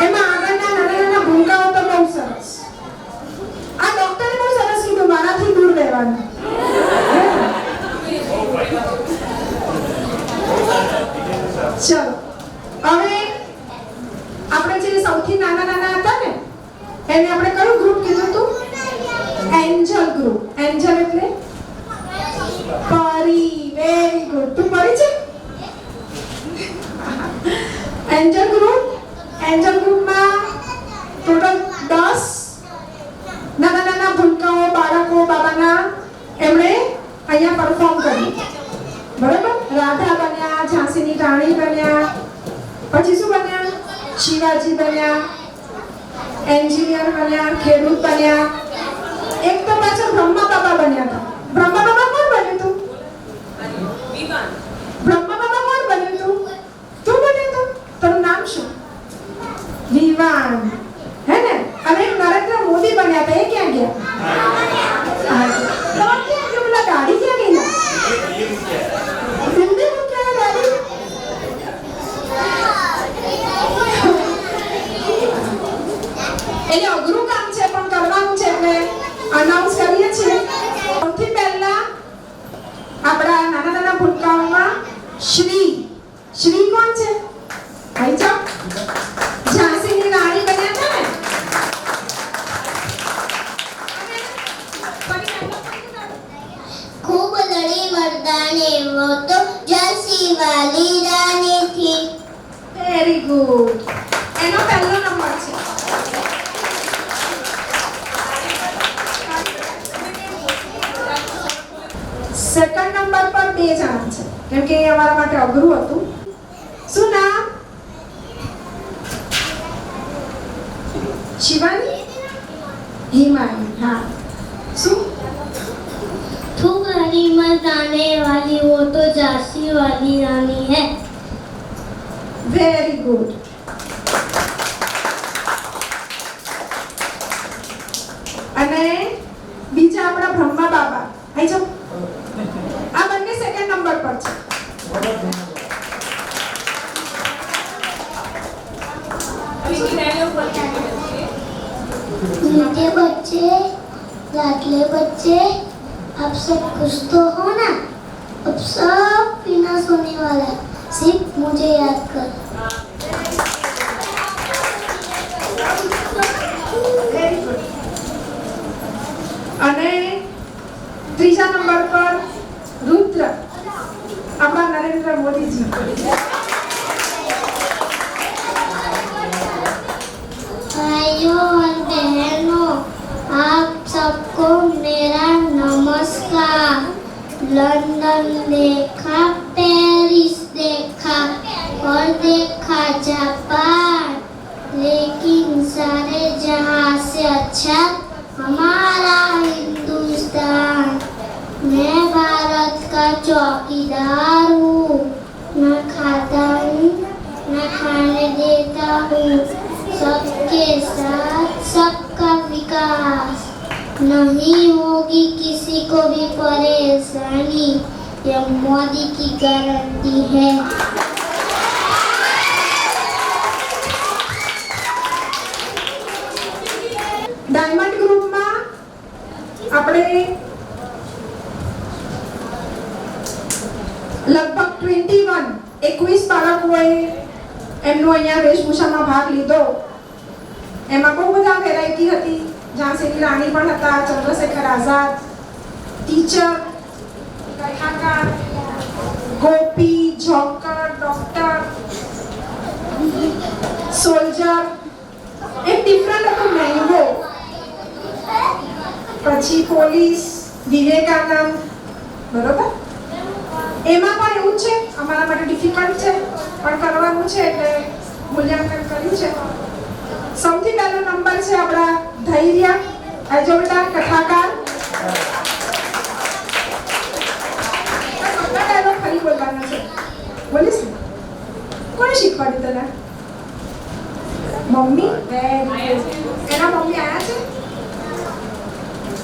એમાં આગળના નાના નાના ભૂલકાઓ તો બહુ સરસ. આ ડોક્ટરે બહુ સરસ કીધું, મારાથી દૂર રહેવાનું. ચલો હવે આપણે જે સૌથી નાના નાના હતા ને એને આપણે કયું ગ્રુપ કીધું હતું? Angel group. એન્જલ એટલે પરી. Very good. તું પરી છે? Angel group. એન્જલ ગ્રુપમાં ટોટલ 10 નાના નાના ભૂલકાઓ બાળકો બાબાના એમણે અહીંયા પરફોર્મ કર્યું. બરાબર? રાધા બન્યા, ઝાંસીની રાણી બન્યા, પછી શું બન્યા? શિવાજી બન્યા, એન્જિનિયર બન્યા, ખેડૂત બન્યા. એક તો પાછળ બ્રહ્મા બાબા બન્યા હતા. બ્રહ્મા બાબા કોણ બન્યું તું? બ્રહ્મા બાબા કોણ બન્યું તું? તું બન્યું તું? તારું નામ શું? વિવાન. હે ને? અને નરેન્દ્ર મોદી બન્યા હતા. એ ક્યાં ગયા? તો ક્યાં ગયું? પેલા ગાડી ક્યાં ગઈ ના? દિલ્હી મૂક્યા ગાડી. એટલે અઘરું કામ છે પણ કરવાનું છે એટલે અનાઉન્સ કરીએ છીએ. સૌથી પહેલા આપણા નાના નાના ભૂલકાઓમાં શ્રી. શ્રી કોણ છે? ભાઈ ચાપ. ઝાંસીની રાણી બન્યા હતા ને? खूब लड़ी मर्दाने वो तो झांसी वाली रानी थी. Very good. એનો પહેલો નંબર છે. સેકન્ડ નંબર પર 2 જણા છે કેમ કે એ અમારા માટે અઘરું હતું. શું નામ? શિવાની? હિમાની. હા. શું? खूब लड़ी मर्दाने वाली वो तो झांसी वाली रानी है. Very good. અને બીજા આપણા બ્રહ્મા બાબા. આઈ જાઓ. આ બંને સેકન્ડ નંબર પર છે. मीठे बच्चे लाडले बच्चे अब सब खुश तो हो ना. अब सब पीना सोने वाला है. सिर्फ मुझे याद कर. અને ત્રીજા નંબર પર રુદ્ર આપણા નરેન્દ્ર મોદીજી. भाइयों और बहनों आप सबको मेरा नमस्कार. लंदन देखा, पेरिस देखा और देखा जापान, लेकिन सारे जहां से अच्छा हमारा हिंदुस्तान. मैं भारत का चौकीदार हूँ. न खाता हूँ न खाने देता हूँ. सबके साथ सबका विकास. नहीं होगी किसी को भी परेशानी. यह मोदी की गारंटी है. ડાયમંડ ગ્રુપમાં આપણે લગભગ 21 બાળકોએ એમનો અહીંયા વેશભૂષામાં ભાગ લીધો. એમાં બહુ બધા વેરાયટી હતી. ઝાંસીની રાણી પણ હતા, ચંદ્રશેખર આઝાદ, ટીચર, કથાકાર, ગોપી, જોકર, ડોક્ટર, સોલ્જર. એક ડિફરન્ટ હતું મેંગો. પછી પોલીસ, વિવેકાનંદ. બરોબર? એમાં પણ એવું છે અમારા માટે ડિફિકલ્ટ છે પણ કરવાનું છે એટલે મૂલ્યાંકન કર્યું છે. સૌથી પહેલો નંબર છે આપણા ધૈર્ય. આજો બેટા કથાકાર. ફરી બોલવાનો છે. બોલીશ ને? કોણે શીખવાડ્યું તને? મમ્મી? Very good. એના મમ્મી આયા છે?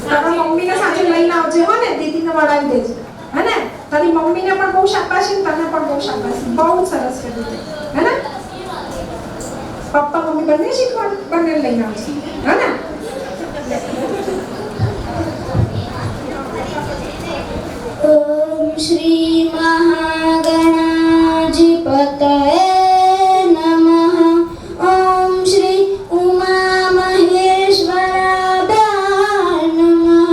તારા મમ્મીને સાથે લઈને આવજે હો ને, દીદીને વળાવી દેજે. હે ને? તારી મમ્મીને પણ બહુ શાબાશી ને તને પણ બહુ શાબાશી. બહુ સરસ કર્યું તે. હે ને? પપ્પા મમ્મી બંને શીખવાડ્યું, બંને લઈને આવજે. હે ને? ओम श्री महागणाधिपतये नमः। ओम श्री उमा महेश्वराय नमः।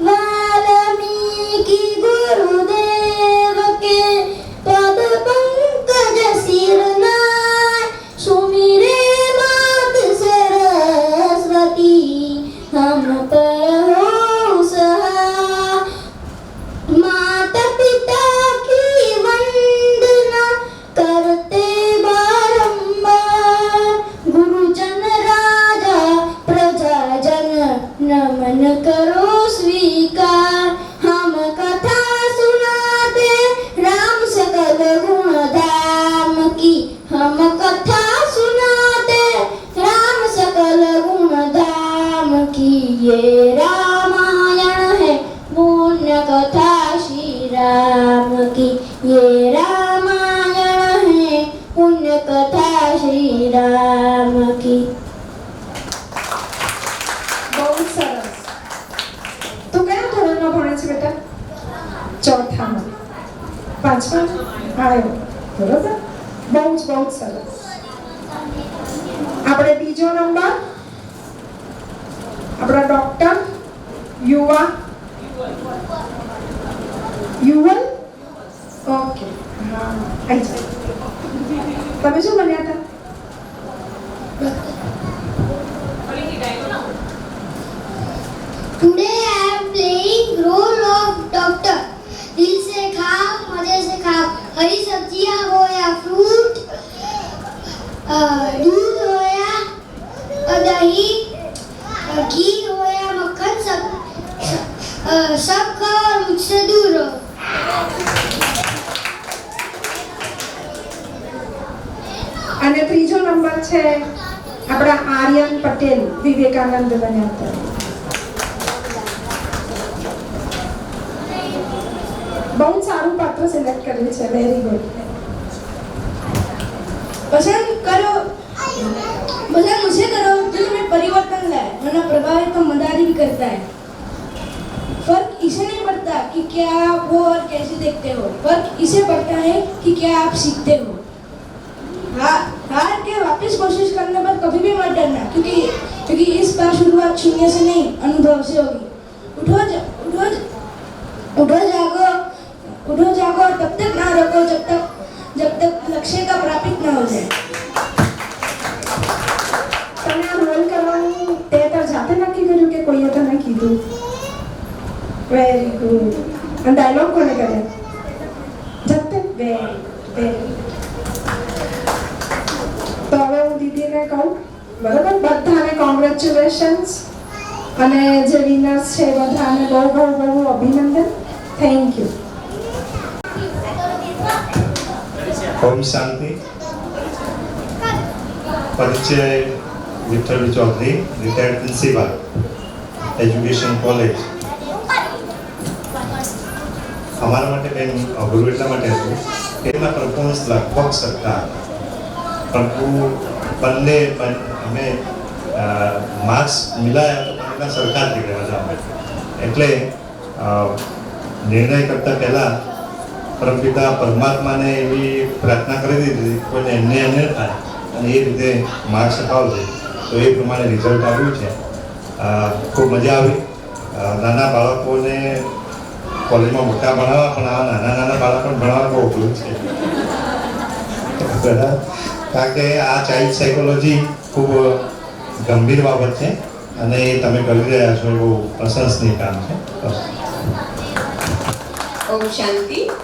वाल्मीकि गुरुदेव के पद पंकज सिरनाय सुमिरे मात सरस्वती हम पर हो सहाय। माता पिता की वंदना करते बारंबार। गुरुजन राजा प्रजाजन नमन करो स्वीकार। हम कथा सुनाते राम सकल गुण धाम की। हम कथा सुनाते राम सकल गुण धाम की। ये रामायण है पुण्य कथा श्री राम की। ये रामायण है पुण्य कथा श्री राम की। બહુ સરસ. તું કયા ધોરણમાં ભણે છે બેટા? ચોથામાં. પાંચમા આવ્યો. બરોબર. બહુ જ સરસ. આપણે બીજો નંબર આપણા ડોક્ટર યુવા યુવલ. ઓકે. હા આવી જાય. તમે શું બન્યા હતા? Today I am playing role of doctor. दिल से खाओ, मजे से खाओ। हरी सब्जियां हो या फ्रूट, दूध हो या दही, घी हो या मक्खन, सब खाओ और मुझसे दूर रहो। અને ત્રીજો નંબર છે આપણા આર્યન પટેલ, વિવેકાનંદ બન્યા હતા. બહુ સારું પાત્ર સિલેક્ટ કર્યું છે. Very good. पसंद मुझे करो जो तुम्हें परिवर्तन लाए, वरना प्रभावित तो मदारी भी करता है। फर्क इसे नहीं पड़ता कि क्या आप हो और कैसे देखते हो, फर्क इसे पड़ता है कि क्या आप सीखते हो। हार के वापस कोशिश करने पर कभी भी मत डरना, क्योंकि इस बार शुरुआत शून्य से नहीं अनुभव से होगी। उठो जागो और तब तक ना रुको जब तक लक्ष्य का प्राप्त ना हो जाए। તમે આ રોલ કરવાનું તે તો જાતે નક્કી કર્યું કે કોઈએ તને કીધું? Very good. અને ડાયલોગ કોને કર્યા? જાતે. વેરી. તો હવે હું દીદીને કહું, બરાબર? બધાને કોંગ્રેચ્યુલેશન્સ. અને જે વિનર્સ છે બધાને બહુ અભિનંદન. Thank you. ओम शांति। परिचय Vithal Chaudhary, retired principal, education college. हमारा माटे बेन अघरू એટલા માટે હતું કે એના પરફોર્મન્સ લગભગ સરખા પરંતુ બંને અમે માર્ક્સ મિલાયા તો બંનેના સરખા જ નીકળ્યા હતા એટલે નિર્ણય કરતા પહેલા પરમપિતા પરમાત્માને એવી પ્રાર્થના કરી દીધી કોઈને એમને થાય અને એ રીતે માર્ક્સ અપાવજે તો એ પ્રમાણે રિઝલ્ટ આવ્યું છે. ખૂબ મજા આવી. નાના બાળકોને કોલેજમાં મોટા ભણાવવા પણ આ નાના બાળકોને ભણાવવા બહુ અઘરું છે કારણ કે આ ચાઇલ્ડ સાયકોલોજી ખૂબ ગંભીર બાબત છે અને એ તમે કરી રહ્યા છો એ બહુ પ્રશંસનીય કામ છે. ओम शांति।